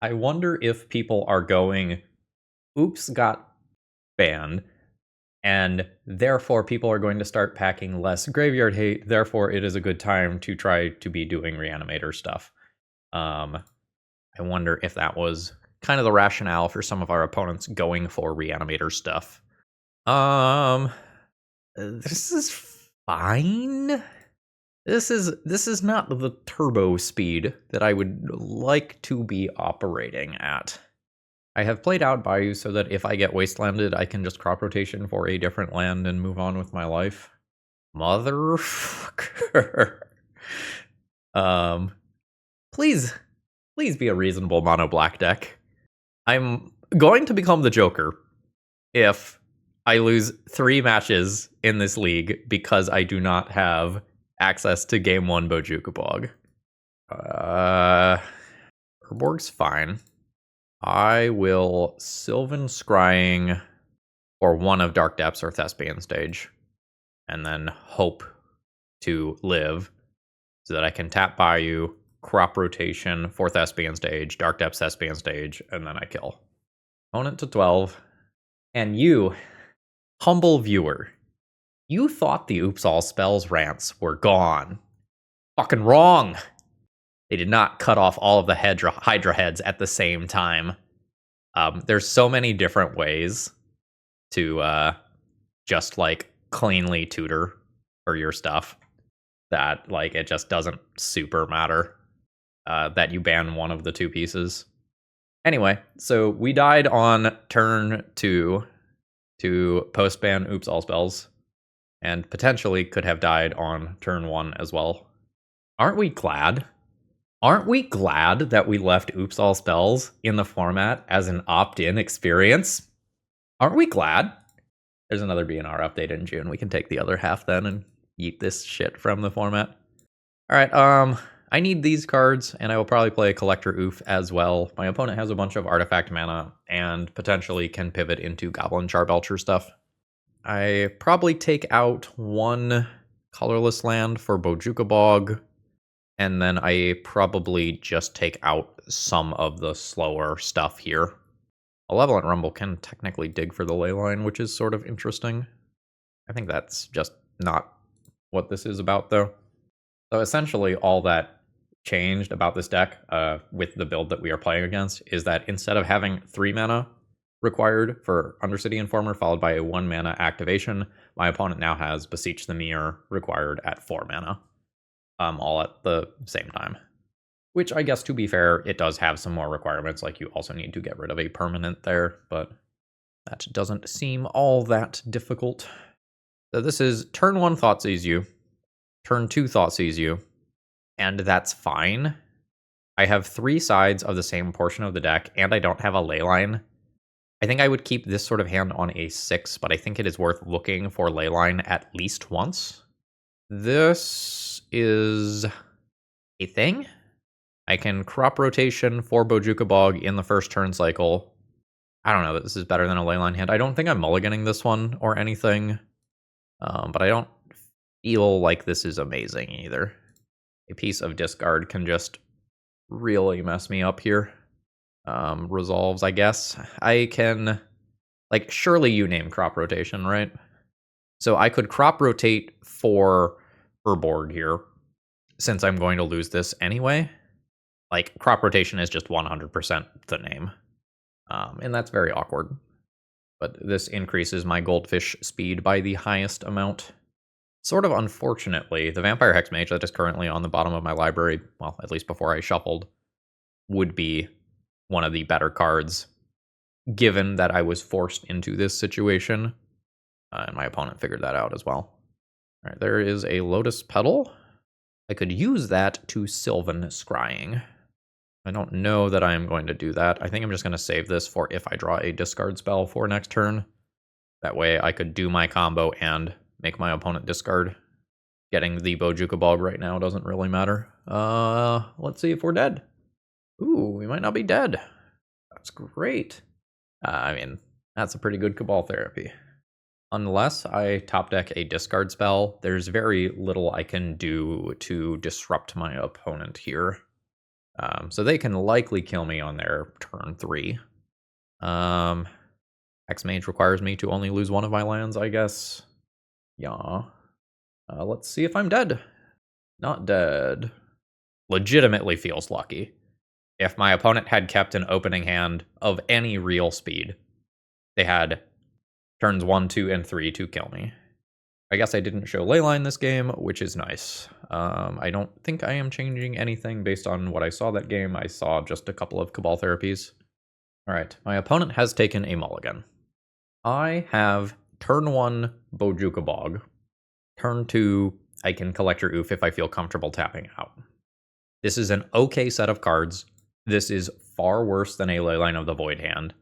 I wonder if people are going, oops, got banned, and therefore people are going to start packing less Graveyard Hate, therefore it is a good time to try to be doing Reanimator stuff. I wonder if that was kind of the rationale for some of our opponents going for Reanimator stuff. This is fine. This is not the turbo speed that I would like to be operating at. I have played out Bayou so that if I get Wastelanded, I can just crop rotation for a different land and move on with my life. Motherfucker. Please be a reasonable mono black deck. I'm going to become the Joker if I lose 3 matches in this league because I do not have access to game 1 Bojuka Bog. Urborg's fine. I will Sylvan Scrying for one of Dark Depths or Thespian stage, and then hope to live so that I can tap Bayou, crop rotation for Thespian stage, Dark Depths Thespian stage, and then I kill. Opponent to 12. And you, humble viewer, you thought the Oops All Spells rants were gone. Fucking wrong. They did not cut off all of the Hydra heads at the same time. There's so many different ways to just like cleanly tutor for your stuff that like it just doesn't super matter that you ban one of the 2 pieces. Anyway, so we died on turn 2 to post-ban Oops All Spells, and potentially could have died on turn 1 as well. Aren't we glad? Aren't we glad that we left Oops All Spells in the format as an opt-in experience? Aren't we glad? There's another BNR update in June. We can take the other half then and yeet this shit from the format. Alright, I need these cards, and I will probably play a Collector Oof as well. My opponent has a bunch of artifact mana, and potentially can pivot into Goblin Charbelcher stuff. I probably take out 1 colorless land for Bojuka Bog, and then I probably just take out some of the slower stuff here. Malevolent Rumble can technically dig for the Leyline, which is sort of interesting. I think that's just not what this is about, though. So essentially, all that changed about this deck with the build that we are playing against is that instead of having 3 mana required for Undercity Informer followed by a 1 mana activation, my opponent now has Beseech the Mirror required at 4 mana, all at the same time. Which I guess, to be fair, it does have some more requirements, like you also need to get rid of a permanent there, but that doesn't seem all that difficult. So this is turn 1 Thoughtseize You, turn 2 Thoughtseize You, and that's fine. I have 3 sides of the same portion of the deck, and I don't have a Leyline. I think I would keep this sort of hand on a 6, but I think it is worth looking for Leyline at least once. This is a thing. I can crop rotation for Bojuka Bog in the first turn cycle. I don't know that this is better than a Leyline hand. I don't think I'm mulliganing this one or anything, but I don't feel like this is amazing either. A piece of discard can just really mess me up here. Resolves, I guess. I can, like, surely you name crop rotation, right? So I could crop rotate for board here, since I'm going to lose this anyway. Like, crop rotation is just 100% the name. And that's very awkward. But this increases my goldfish speed by the highest amount. Sort of unfortunately, the Vampire Hexmage that is currently on the bottom of my library, well, at least before I shuffled, would be one of the better cards, given that I was forced into this situation. And my opponent figured that out as well. All right, there is a Lotus Petal. I could use that to Sylvan Scrying. I don't know that I am going to do that. I think I'm just going to save this for if I draw a discard spell for next turn. That way I could do my combo and make my opponent discard. Getting the Bojuka Bog right now doesn't really matter. Let's see if we're dead. Ooh, we might not be dead. That's great. I mean, that's a pretty good Cabal therapy. Unless I top deck a discard spell, there's very little I can do to disrupt my opponent here. So they can likely kill me on their turn 3. Hexmage requires me to only lose one of my lands, I guess. Yeah. Let's see if I'm dead. Not dead. Legitimately feels lucky. If my opponent had kept an opening hand of any real speed, they had turns 1, 2, and 3 to kill me. I guess I didn't show Leyline this game, which is nice. I don't think I am changing anything based on what I saw that game. I saw just a couple of Cabal therapies. All right, my opponent has taken a mulligan. I have turn 1 Bojuka Bog. Turn 2, I can collect your oof if I feel comfortable tapping out. This is an okay set of cards. This is far worse than a Leyline of the Void hand.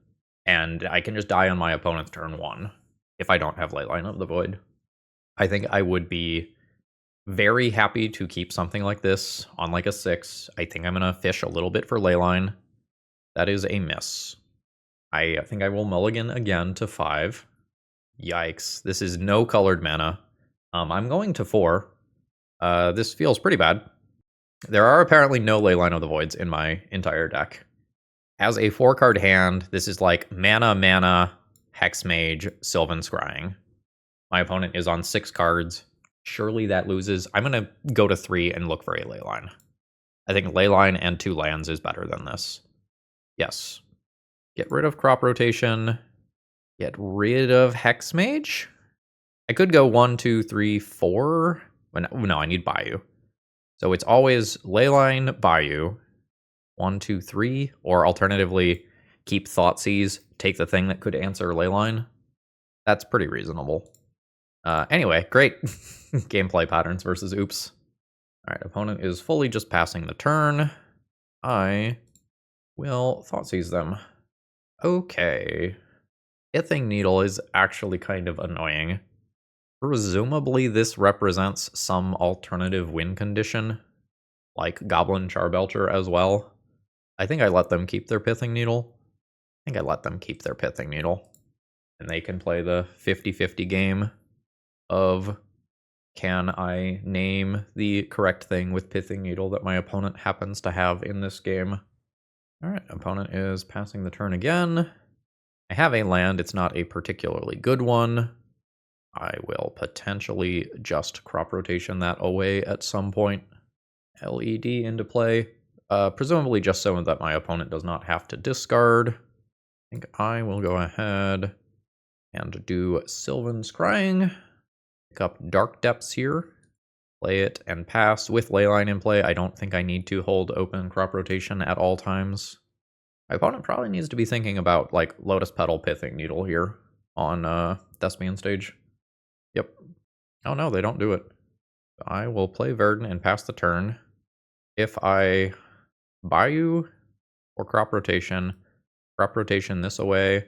And I can just die on my opponent's turn 1 if I don't have Leyline of the Void. I think I would be very happy to keep something like this on like a 6. I think I'm going to fish a little bit for Leyline. That is a miss. I think I will mulligan again to 5. Yikes. This is no colored mana. I'm going to 4. This feels pretty bad. There are apparently no Leyline of the Voids in my entire deck. As a 4-card hand, this is like mana, Hexmage, Sylvan Scrying. My opponent is on 6 cards. Surely that loses. I'm going to go to 3 and look for a Leyline. I think Leyline and 2 lands is better than this. Yes. Get rid of crop rotation. Get rid of Hexmage. I could go 1, 2, 3, 4. No, I need Bayou. So it's always Leyline, Bayou. 1, 2, 3. Or alternatively, keep Thoughtseize. Take the thing that could answer Leyline. That's pretty reasonable. Anyway, great gameplay patterns versus oops. All right, opponent is fully just passing the turn. I will Thoughtseize them. Okay. Pithing Needle is actually kind of annoying. Presumably this represents some alternative win condition, like Goblin Charbelcher as well. I think I let them keep their Pithing Needle. And they can play the 50-50 game of, can I name the correct thing with Pithing Needle that my opponent happens to have in this game? Alright, opponent is passing the turn again. I have a land, it's not a particularly good one. I will potentially just crop rotation that away at some point. LED into play. Presumably just so that my opponent does not have to discard. I think I will go ahead and do Sylvan Scrying. Pick up Dark Depths here. Play it and pass with Leyline in play. I don't think I need to hold open crop rotation at all times. My opponent probably needs to be thinking about like Lotus Petal Pithing Needle here on Thespian stage. Yep. Oh no, they don't do it. I will play Verdant and pass the turn. If I Bayou or crop rotation this away,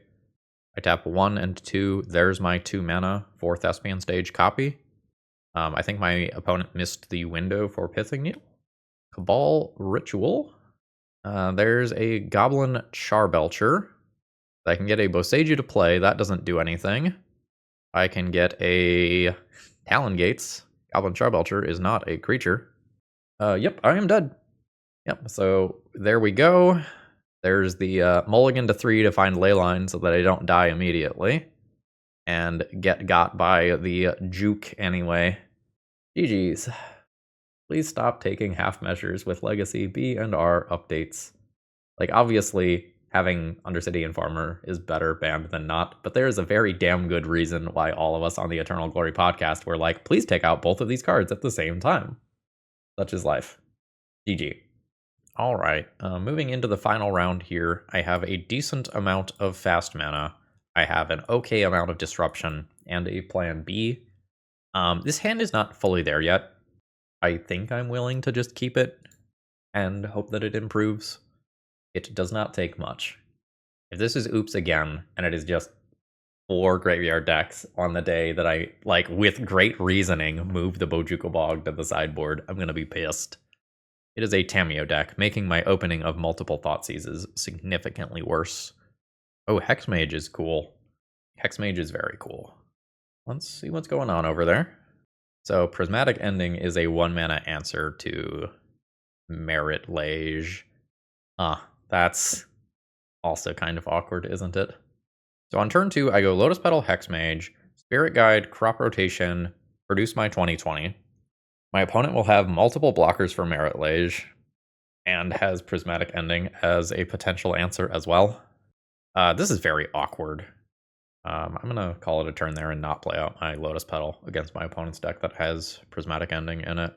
I tap 1 and 2. There's my 2 mana for Thespian stage copy. I think my opponent missed the window for Pithing Needle. Cabal Ritual. There's a Goblin Charbelcher. I can get a Boseiju to play. That doesn't do anything. I can get a Talon Gates. Goblin Charbelcher is not a creature. Yep, I am dead. Yep, so there we go. There's the mulligan to 3 to find Leyline so that I don't die immediately. and get got by the juke anyway. GG's. Please stop taking half measures with Legacy B and R updates. Like, obviously, having Undercity and Farmer is better banned than not, but there is a very damn good reason why all of us on the Eternal Glory podcast were like, please take out both of these cards at the same time. Such is life. GG. All right, moving into the final round here, I have a decent amount of fast mana. I have an okay amount of disruption and a plan B. This hand is not fully there yet. I think I'm willing to just keep it and hope that it improves. It does not take much. If this is oops again, and it is just 4 graveyard decks on the day that I, like, with great reasoning, move the Bojuka Bog to the sideboard, I'm gonna be pissed. It is a Tamiyo deck, making my opening of multiple Thoughtseizes significantly worse. Oh, Hexmage is cool. Hexmage is very cool. Let's see what's going on over there. So, Prismatic Ending is a 1-mana answer to Marit Lage. That's also kind of awkward, isn't it? So on turn 2, I go Lotus Petal Hexmage, Spirit Guide, Crop Rotation, produce my 20/20. My opponent will have multiple blockers for Marit Lage, and has Prismatic Ending as a potential answer as well. This is very awkward. I'm going to call it a turn there and not play out my Lotus Petal against my opponent's deck that has Prismatic Ending in it.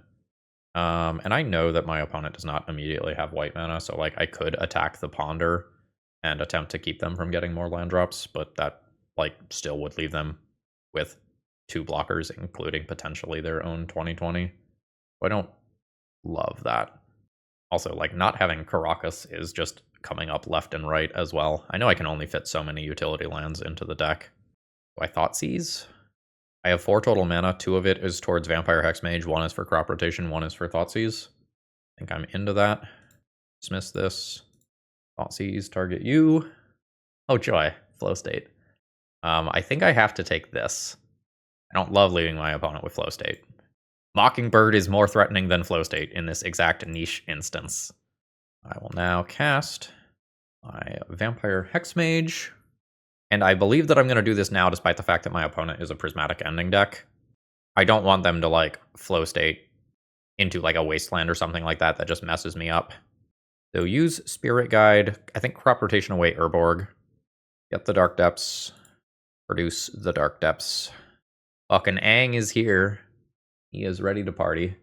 And I know that my opponent does not immediately have white mana, so like I could attack the Ponder and attempt to keep them from getting more land drops, but that like still would leave them with 2 blockers, including potentially their own 20/20. I don't love that. Also, like, not having Karakas is just coming up left and right as well. I know I can only fit so many utility lands into the deck. Do I Thoughtseize? I have 4 total mana. 2 of it is towards Vampire Hexmage. 1 is for Crop Rotation. 1 is for Thoughtseize. I think I'm into that. Dismiss this. Thoughtseize, target you. Oh, joy. Flow state. I think I have to take this. I don't love leaving my opponent with Flow state. Mockingbird is more threatening than Flow state in this exact niche instance. I will now cast my Vampire Hexmage. And I believe that I'm going to do this now despite the fact that my opponent is a Prismatic Ending deck. I don't want them to, like, Flow state into, like, a Wasteland or something like that that just messes me up. So use Spirit Guide. I think Crop Rotation away Urborg. Get the Dark Depths. Produce the Dark Depths. Fucking Aang is here. He is ready to party.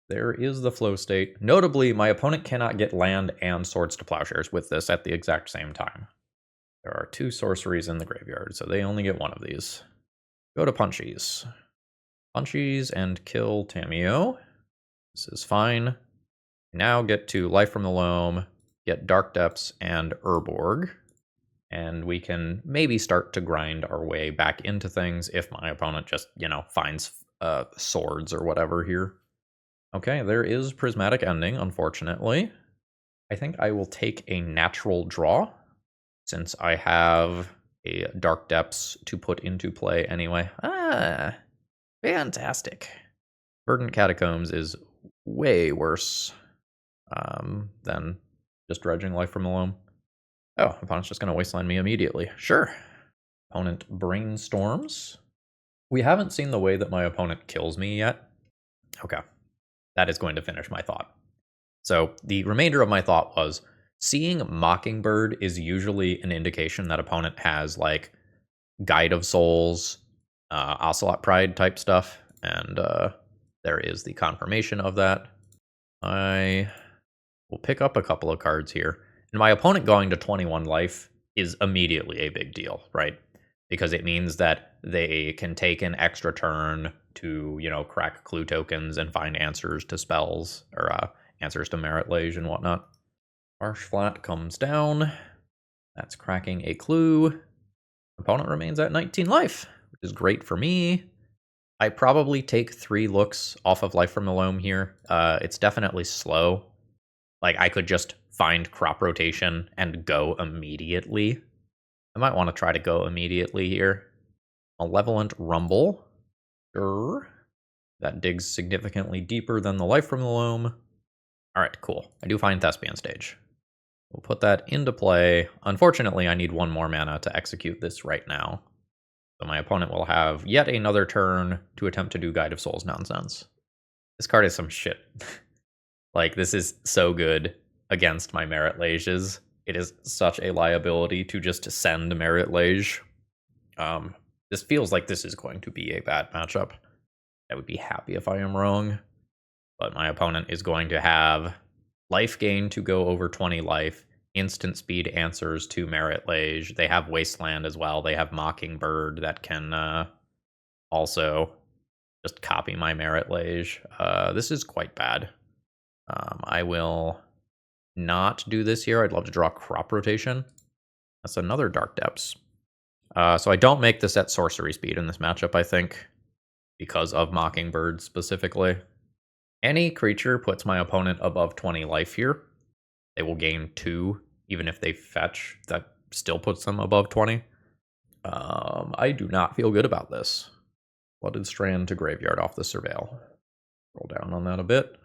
There is the Flow state. Notably, my opponent cannot get land and Swords to Plowshares with this at the exact same time. There are 2 sorceries in the graveyard, so they only get 1 of these. Go to Punchies. Punchies and kill Tamiyo. This is fine. Now get to Life from the Loam, get Dark Depths and Urborg, and we can maybe start to grind our way back into things if my opponent just, you know, finds swords or whatever here. Okay, there is Prismatic Ending, unfortunately. I think I will take a natural draw, since I have a Dark Depths to put into play anyway. Ah, fantastic. Verdant Catacombs is way worse than just dredging Life from the Loam. Oh, opponent's just going to wasteland me immediately. Sure. Opponent brainstorms. We haven't seen the way that my opponent kills me yet. Okay. That is going to finish my thought. So the remainder of my thought was, seeing Mockingbird is usually an indication that opponent has, like, Guide of Souls, Ocelot Pride type stuff, and there is the confirmation of that. I will pick up a couple of cards here. And my opponent going to 21 life is immediately a big deal, right? Because it means that they can take an extra turn to, you know, crack clue tokens and find answers to spells, or answers to Marit Lage and whatnot. Harsh Flat comes down. That's cracking a clue. Opponent remains at 19 life, which is great for me. I probably take 3 looks off of Life from the Loam here. It's definitely slow. Like, I could just find Crop Rotation and go immediately. I might want to try to go immediately here. Malevolent Rumble. Sure. That digs significantly deeper than the Life from the Loam. Alright, cool. I do find Thespian Stage. We'll put that into play. Unfortunately, I need 1 more mana to execute this right now. So my opponent will have yet another turn to attempt to do Guide of Souls nonsense. This card is some shit. Like, this is so good against my Marit Lages. It is such a liability to just send Marit Lage. This feels like this is going to be a bad matchup. I would be happy if I am wrong. But my opponent is going to have life gain to go over 20 life, instant speed answers to Marit Lage. They have Wasteland as well. They have Mockingbird that can also just copy my Marit Lage. This is quite bad. I will not do this here. I'd love to draw Crop Rotation. That's another Dark Depths. So I don't make this at sorcery speed in this matchup, I think, because of Mockingbird specifically. Any creature puts my opponent above 20 life here. They will gain 2, even if they fetch. That still puts them above 20. I do not feel good about this. Blooded Strand to Graveyard off the Surveil. Roll down on that a bit.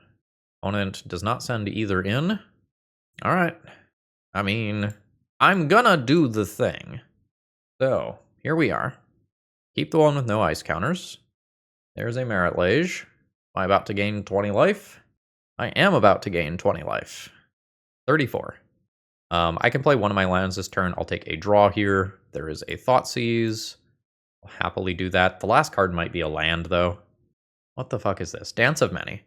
Opponent does not send either in. All right. I mean, I'm gonna do the thing. So, here we are. Keep the one with no ice counters. There's a Marit Lage. Am I about to gain 20 life? I am about to gain 20 life. 34. I can play one of my lands this turn. I'll take a draw here. There is a Thoughtseize. I'll happily do that. The last card might be a land, though. What the fuck is this? Dance of Many.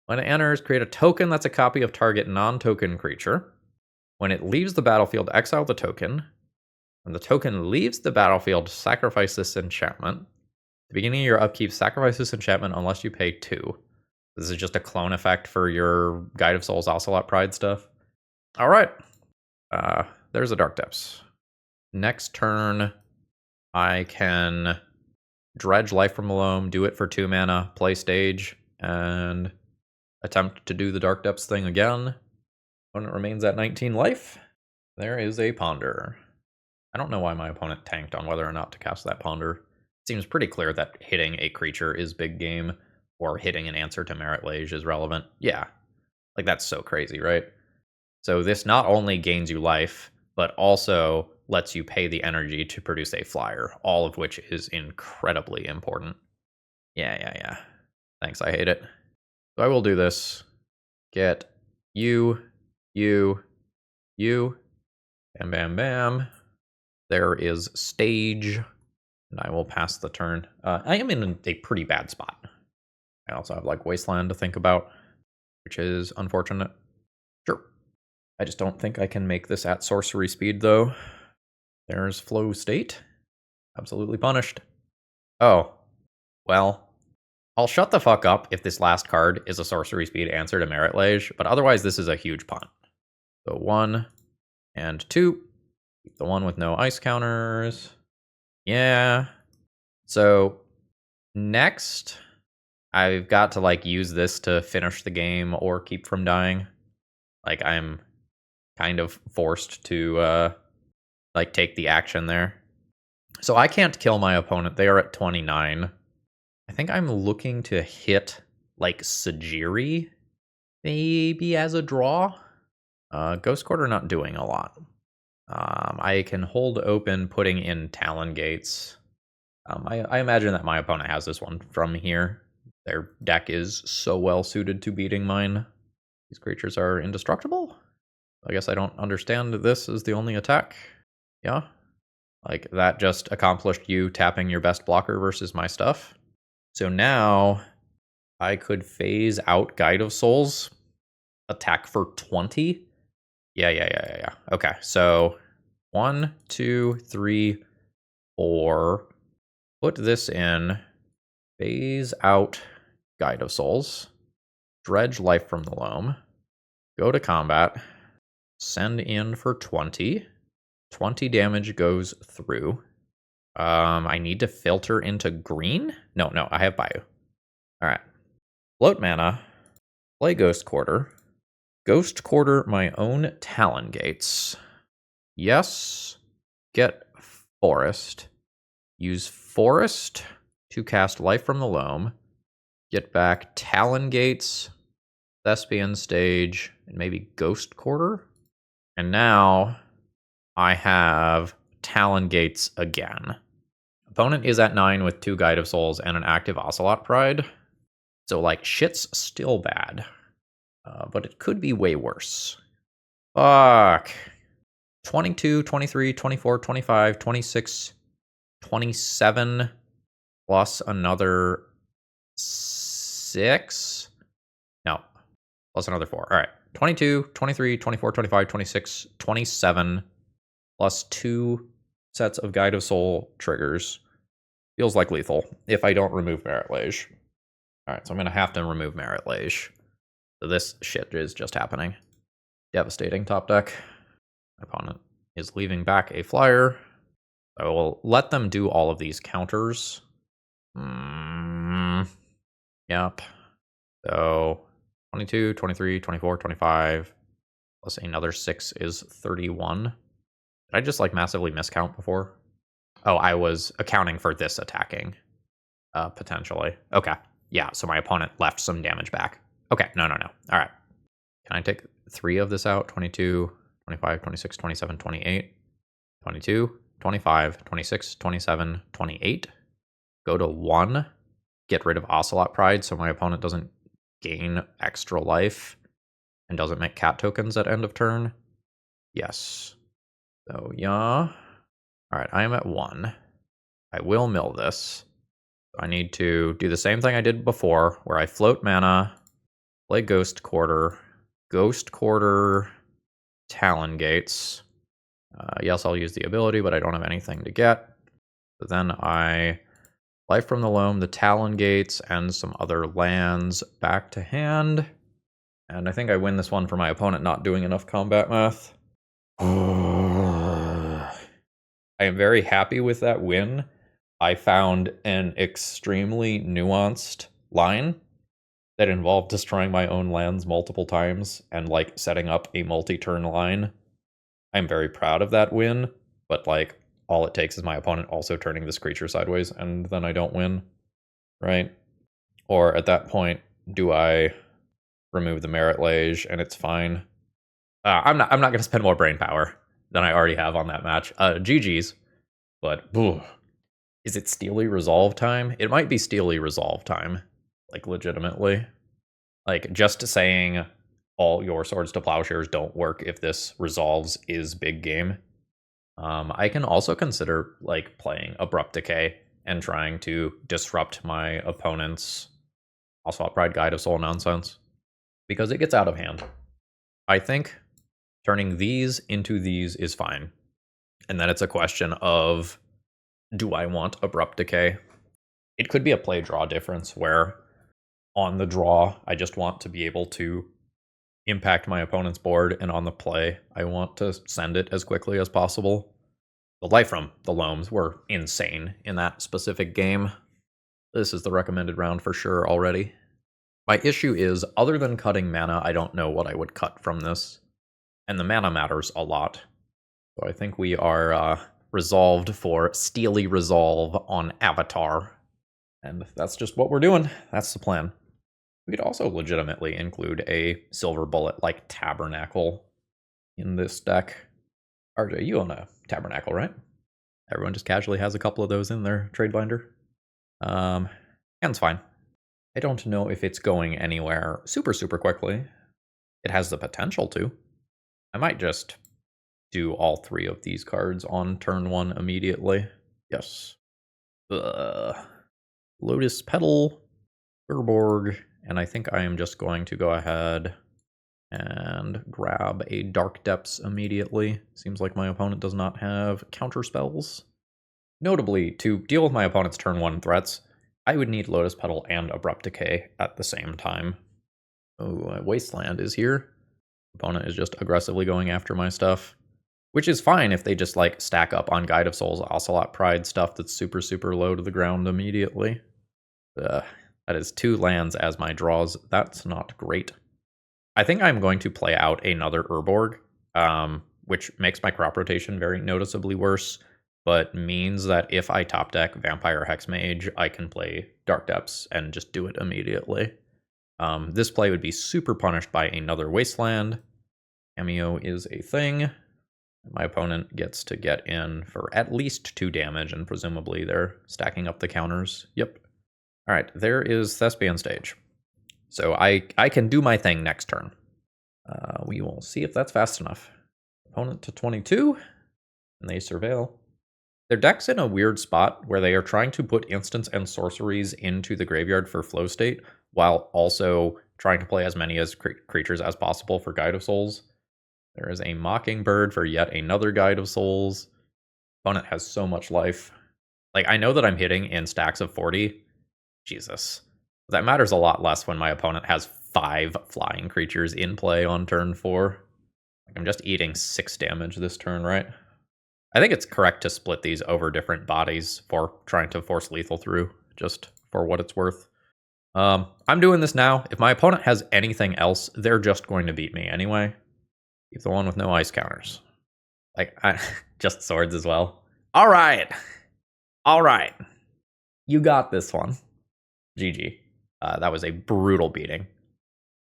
When it enters, create a token that's a copy of target non-token creature. When it leaves the battlefield, exile the token. When the token leaves the battlefield, sacrifice this enchantment. At the beginning of your upkeep, sacrifice this enchantment unless you pay 2. This is just a clone effect for your Guide of Souls Ocelot Pride stuff. All right. There's the Dark Depths. Next turn, I can dredge Life from the Loam, do it for 2 mana, play stage, and attempt to do the Dark Depths thing again. Opponent remains at 19 life. There is a Ponder. I don't know why my opponent tanked on whether or not to cast that Ponder. It seems pretty clear that hitting a creature is big game, or hitting an answer to Marit Lage is relevant. Yeah, like that's so crazy, right? So this not only gains you life, but also lets you pay the energy to produce a flyer, all of which is incredibly important. Yeah. Thanks, I hate it. So I will do this. Get you, bam, bam, bam. There is stage, and I will pass the turn. I am in a pretty bad spot. I also have like Wasteland to think about, which is unfortunate. Sure. I just don't think I can make this at sorcery speed, though. There's Flow State. Absolutely punished. Oh, well, I'll shut the fuck up if this last card is a sorcery speed answer to Marit Lage, but otherwise this is a huge punt. So 1 and 2. Keep the one with no ice counters. Yeah. So next, I've got to like use this to finish the game or keep from dying. Like I'm kind of forced to like take the action there. So I can't kill my opponent. They are at 29. I think I'm looking to hit like Sajiri maybe as a draw. Ghost Quarter not doing a lot. I can hold open, putting in Talon Gates. I imagine that my opponent has this one from here. Their deck is so well suited to beating mine. These creatures are indestructible? I guess I don't understand this as the only attack. Yeah? Like, that just accomplished you tapping your best blocker versus my stuff. So now, I could phase out Guide of Souls. Attack for 20? Yeah. Okay, so 1, 2, 3, 4. Put this in. Phase out Guide of Souls. Dredge Life from the Loam. Go to combat. Send in for 20. 20 damage goes through. I need to filter into green? No, I have Bayou. Alright. Float mana. Play Ghost Quarter. Ghost Quarter my own Talon Gates. Yes. Get Forest. Use Forest to cast Life from the Loam. Get back Talon Gates, Thespian Stage, and maybe Ghost Quarter. And now I have Talon Gates again. Opponent is at 9 with 2 Guide of Souls and an active Ocelot Pride. So, like, shit's still bad. But it could be way worse. Fuck. 22, 23, 24, 25, 26, 27, plus another 6? No, plus another 4. All right. 22, 23, 24, 25, 26, 27, plus 2 sets of Guide of Soul triggers. Feels like lethal if I don't remove Marit Lage. All right, so I'm going to have to remove Marit Lage. So this shit is just happening. Devastating top deck. My opponent is leaving back a flyer. I will let them do all of these counters. Yep. So 22, 23, 24, 25, plus another 6 is 31. Did I just like massively miscount before? Oh, I was accounting for this attacking, potentially. Okay. Yeah, so my opponent left some damage back. Okay, no. All right. Can I take 3 of this out? 22, 25, 26, 27, 28, 22, 25, 26, 27, 28. Go to 1. Get rid of Ocelot Pride so my opponent doesn't gain extra life and doesn't make cat tokens at end of turn. Yes. So, yeah. All right, I am at 1. I will mill this. I need to do the same thing I did before, where I float mana, play Ghost Quarter, Talon Gates. Yes, I'll use the ability, but I don't have anything to get. So then I Life from the Loam, the Talon Gates, and some other lands back to hand. And I think I win this one for my opponent not doing enough combat math. I am very happy with that win. I found an extremely nuanced line that involved destroying my own lands multiple times and, like, setting up a multi-turn line. I'm very proud of that win, but, like, all it takes is my opponent also turning this creature sideways, and then I don't win, right? Or at that point, do I remove the Marit Lage and it's fine? I'm not going to spend more brain power than I already have on that match. GG's, but is it Steely Resolve time? It might be Steely Resolve time, like, legitimately. Like, just saying all your Swords to Plowshares don't work if this resolves is big game. I can also consider, like, playing Abrupt Decay and trying to disrupt my opponent's Ocelot Pride Guide of Soul nonsense, because it gets out of hand. I think turning these into these is fine. And then it's a question of, do I want Abrupt Decay? It could be a play-draw difference where on the draw, I just want to be able to impact my opponent's board, and on the play, I want to send it as quickly as possible. The Life from the Loams were insane in that specific game. This is the recommended round for sure already. My issue is, other than cutting mana, I don't know what I would cut from this. And the mana matters a lot. So I think we are resolved for Steely Resolve on Avatar. And that's just what we're doing. That's the plan. We could also legitimately include a Silver Bullet like Tabernacle in this deck. RJ, you own a Tabernacle, right? Everyone just casually has a couple of those in their trade binder. And it's fine. I don't know if it's going anywhere super quickly. It has the potential to. I might just do all 3 of these cards on turn 1 immediately. Yes. Lotus Petal, Urborg, and I think I am just going to go ahead and grab a Dark Depths immediately. Seems like my opponent does not have counter spells. Notably, to deal with my opponent's turn 1 threats, I would need Lotus Petal and Abrupt Decay at the same time. Oh, Wasteland is here. Opponent is just aggressively going after my stuff, which is fine if they just, like, stack up on Guide of Souls, Ocelot Pride stuff that's super low to the ground immediately. That is 2 lands as my draws. That's not great. I think I'm going to play out another Urborg, which makes my crop rotation very noticeably worse, but means that if I top deck Vampire Hexmage, I can play Dark Depths and just do it immediately. This play would be super punished by another Wasteland. Cameo is a thing. My opponent gets to get in for at least 2 damage, and presumably they're stacking up the counters. Yep. All right, there is Thespian stage. So I can do my thing next turn. We will see if that's fast enough. Opponent to 22, and they surveil. Their deck's in a weird spot where they are trying to put instants and sorceries into the graveyard for flow state, while also trying to play as many as creatures as possible for Guide of Souls. There is a Mockingbird for yet another Guide of Souls. Opponent has so much life. Like, I know that I'm hitting in stacks of 40. Jesus. That matters a lot less when my opponent has 5 flying creatures in play on turn 4. Like, I'm just eating 6 damage this turn, right? I think it's correct to split these over different bodies for trying to force lethal through, just for what it's worth. I'm doing this now. If my opponent has anything else, they're just going to beat me anyway. Keep the one with no ice counters. Like, just swords as well. All right. All right. You got this one. GG. That was a brutal beating.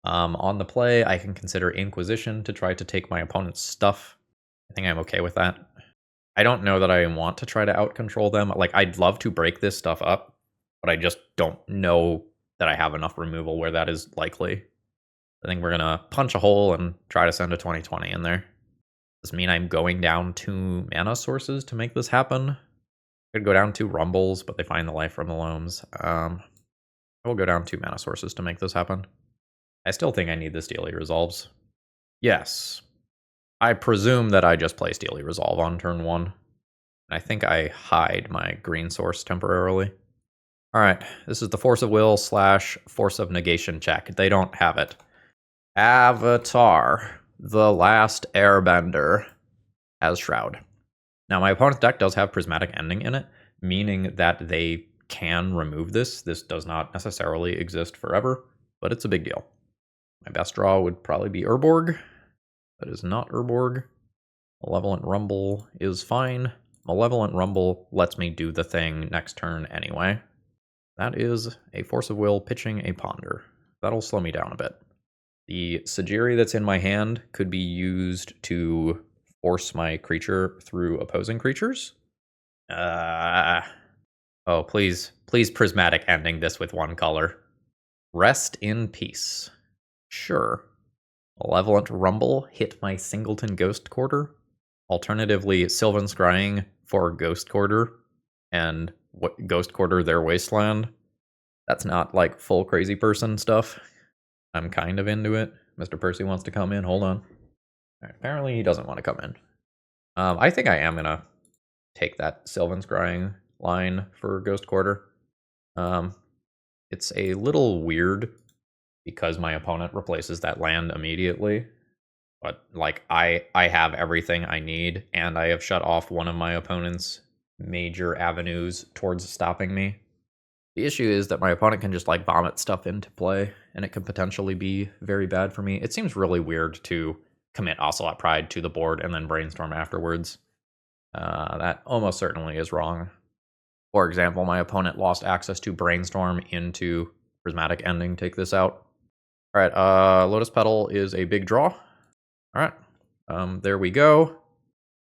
On the play, I can consider Inquisition to try to take my opponent's stuff. I think I'm okay with that. I don't know that I want to try to out-control them. Like, I'd love to break this stuff up, but I just don't know that I have enough removal where that is likely. I think we're going to punch a hole and try to send a 20/20 in there. Does it mean I'm going down 2 mana sources to make this happen? I could go down 2 Rumbles, but they find the life from the Loams. I will go down 2 mana sources to make this happen. I still think I need the Steely Resolves. Yes. I presume that I just play Steely Resolve on turn 1. And I think I hide my green source temporarily. Alright, this is the Force of Will / Force of Negation check. They don't have it. Avatar, the Last Airbender, as Shroud. Now, my opponent's deck does have Prismatic Ending in it, meaning that they can remove this. This does not necessarily exist forever, but it's a big deal. My best draw would probably be Urborg. That is not Urborg. Malevolent Rumble is fine. Malevolent Rumble lets me do the thing next turn anyway. That is a Force of Will pitching a Ponder. That'll slow me down a bit. The Sajiri that's in my hand could be used to force my creature through opposing creatures. Oh, please Prismatic Ending this with 1 color. Rest in peace. Sure. Malevolent Rumble hit my Singleton Ghost Quarter. Alternatively, Sylvan Scrying for Ghost Quarter and Ghost Quarter their Wasteland. That's not like full crazy person stuff. I'm kind of into it. Mr. Percy wants to come in. Hold on. Right, apparently he doesn't want to come in. I think I am going to take that Sylvan Scrying line for Ghost Quarter. It's a little weird because my opponent replaces that land immediately. But, like, I have everything I need, and I have shut off one of my opponent's major avenues towards stopping me. The issue is that my opponent can just, like, vomit stuff into play, and it could potentially be very bad for me. It seems really weird to commit Ocelot Pride to the board and then Brainstorm afterwards. That almost certainly is wrong. For example, my opponent lost access to Brainstorm into Prismatic Ending. Take this out. All right, Lotus Petal is a big draw. All right, there we go.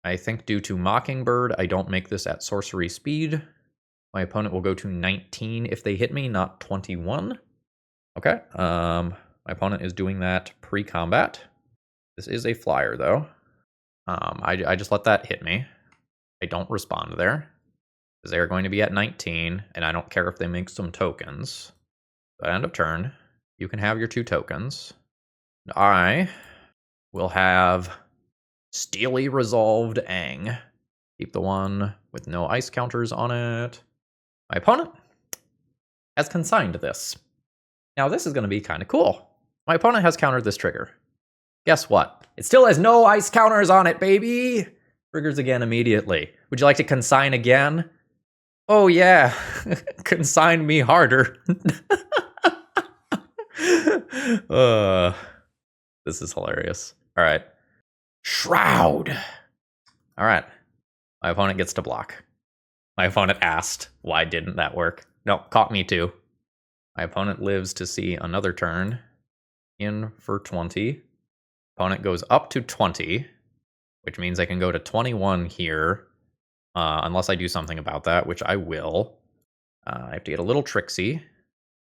I think due to Mockingbird, I don't make this at sorcery speed. My opponent will go to 19 if they hit me, not 21. Okay, my opponent is doing that pre-combat. This is a flyer, though. I just let that hit me. I don't respond there, because they're going to be at 19, and I don't care if they make some tokens. But end of turn, you can have your 2 tokens. I will have Steely Resolved Aang. Keep the one with no ice counters on it. My opponent has consigned this. Now this is going to be kind of cool. My opponent has countered this trigger. Guess what? It still has no ice counters on it, baby! Triggers again immediately. Would you like to consign again? Oh yeah, consign me harder. This is hilarious. All right. Shroud. All right. My opponent gets to block. My opponent asked, why didn't that work? No, caught me too. My opponent lives to see another turn. In for 20. Opponent goes up to 20. which means I can go to 21 here, unless I do something about that, which I will. I have to get a little tricksy.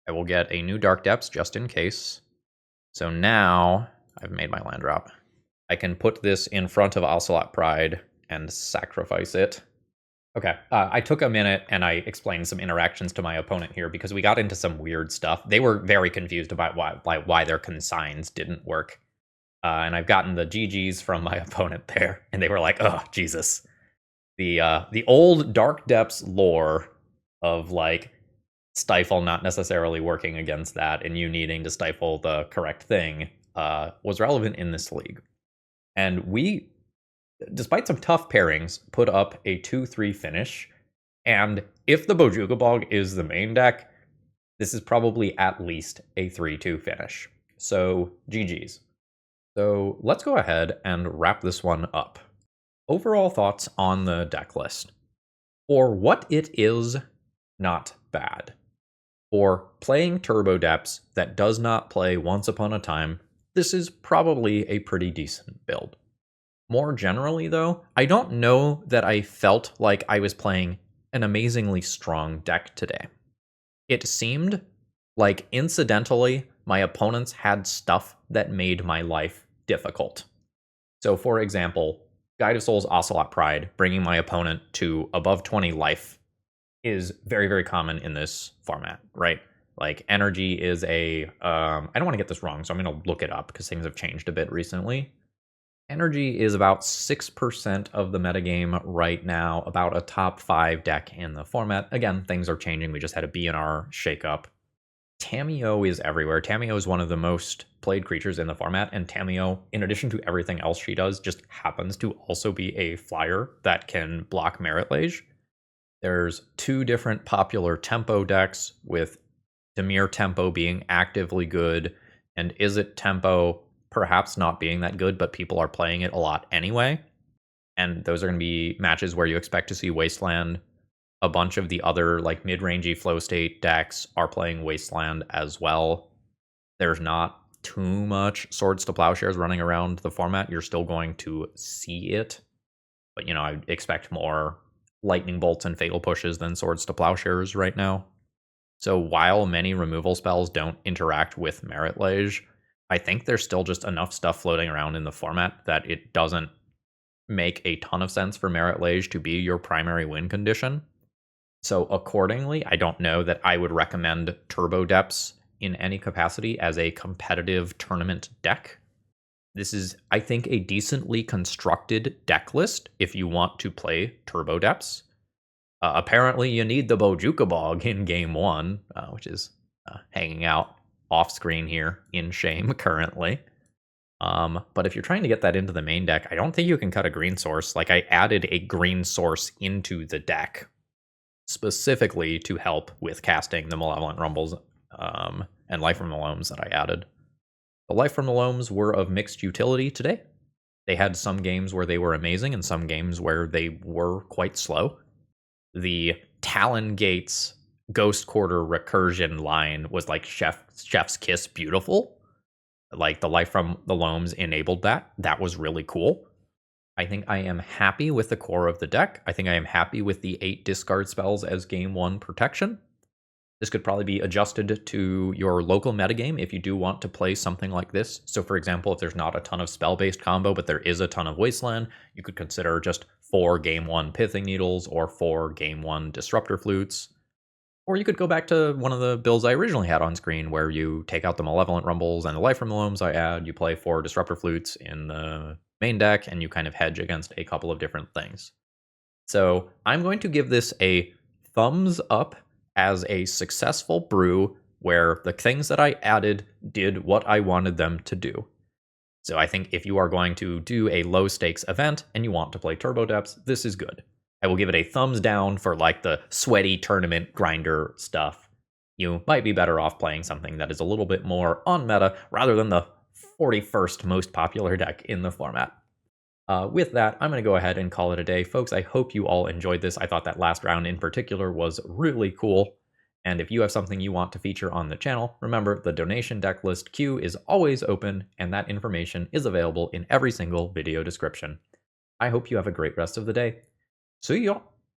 I will get a new Dark Depths just in case. So now I've made my land drop. I can put this in front of Ocelot Pride and sacrifice it. Okay, I took a minute and I explained some interactions to my opponent here because we got into some weird stuff. They were very confused about why their consigns didn't work. And I've gotten the GGs from my opponent there, and they were like, oh, Jesus. The old Dark Depths lore of, like, stifle not necessarily working against that and you needing to stifle the correct thing was relevant in this league. And we, despite some tough pairings, put up a 2-3 finish. And if the Bojuka Bog is the main deck, this is probably at least a 3-2 finish. So, GG's. So let's go ahead and wrap this one up. Overall thoughts on the deck list. For what it is, not bad. For playing Turbo Depths that does not play Once Upon a Time, this is probably a pretty decent build. More generally, though, I don't know that I felt like I was playing an amazingly strong deck today. It seemed like, incidentally, my opponents had stuff that made my life difficult. So, for example, Guide of Souls Ocelot Pride, bringing my opponent to above 20 life, is very, very common in this format, right? Like, energy is a... I don't want to get this wrong, so I'm going to look it up because things have changed a bit recently. Energy is about 6% of the metagame right now, about a top 5 deck in the format. Again, things are changing. We just had a BNR shakeup. Tamiyo is everywhere. Tamiyo is one of the most played creatures in the format, and Tamiyo, in addition to everything else she does, just happens to also be a flyer that can block Marit Lage. There's 2 different popular tempo decks, with Dimir Tempo being actively good, and Izzet Tempo perhaps not being that good, but people are playing it a lot anyway. And those are going to be matches where you expect to see Wasteland. A bunch of the other, like, mid-rangey flow state decks are playing Wasteland as well. There's not too much Swords to Plowshares running around the format. You're still going to see it. But, you know, I expect more Lightning Bolts and Fatal Pushes than Swords to Plowshares right now. So while many removal spells don't interact with Marit Lage, I think there's still just enough stuff floating around in the format that it doesn't make a ton of sense for Marit Lage to be your primary win condition. So accordingly, I don't know that I would recommend Turbo Depths in any capacity as a competitive tournament deck. This is, I think, a decently constructed deck list if you want to play Turbo Depths. Apparently, you need the Bojuka Bog in Game 1, which is hanging out off screen here in shame currently. But if you're trying to get that into the main deck, I don't think you can cut a green source. Like, I added a green source into the deck specifically to help with casting the Malevolent Rumbles and Life from the Loams that I added. The Life from the Loams were of mixed utility today. They had some games where they were amazing and some games where they were quite slow. The Talon Gates Ghost Quarter recursion line was like chef's kiss beautiful. Like, the Life from the Loams enabled that. That was really cool. I think I am happy with the core of the deck. I think I am happy with the 8 discard spells as Game 1 protection. This could probably be adjusted to your local metagame if you do want to play something like this. So, for example, if there's not a ton of spell-based combo, but there is a ton of Wasteland, you could consider just 4 Game 1 Pithing Needles or 4 Game 1 Disruptor Flutes. Or you could go back to one of the builds I originally had on screen, where you take out the Malevolent Rumbles and the Life from the Loams I add, you play 4 Disruptor Flutes in the main deck, and you kind of hedge against a couple of different things. So I'm going to give this a thumbs up as a successful brew where the things that I added did what I wanted them to do. So I think if you are going to do a low stakes event and you want to play Turbo Depths, this is good. I will give it a thumbs down for, like, the sweaty tournament grinder stuff. You might be better off playing something that is a little bit more on meta rather than the 41st most popular deck in the format. With that, I'm going to go ahead and call it a day. Folks, I hope you all enjoyed this. I thought that last round in particular was really cool. And if you have something you want to feature on the channel, remember the donation deck list queue is always open, and that information is available in every single video description. I hope you have a great rest of the day. See ya!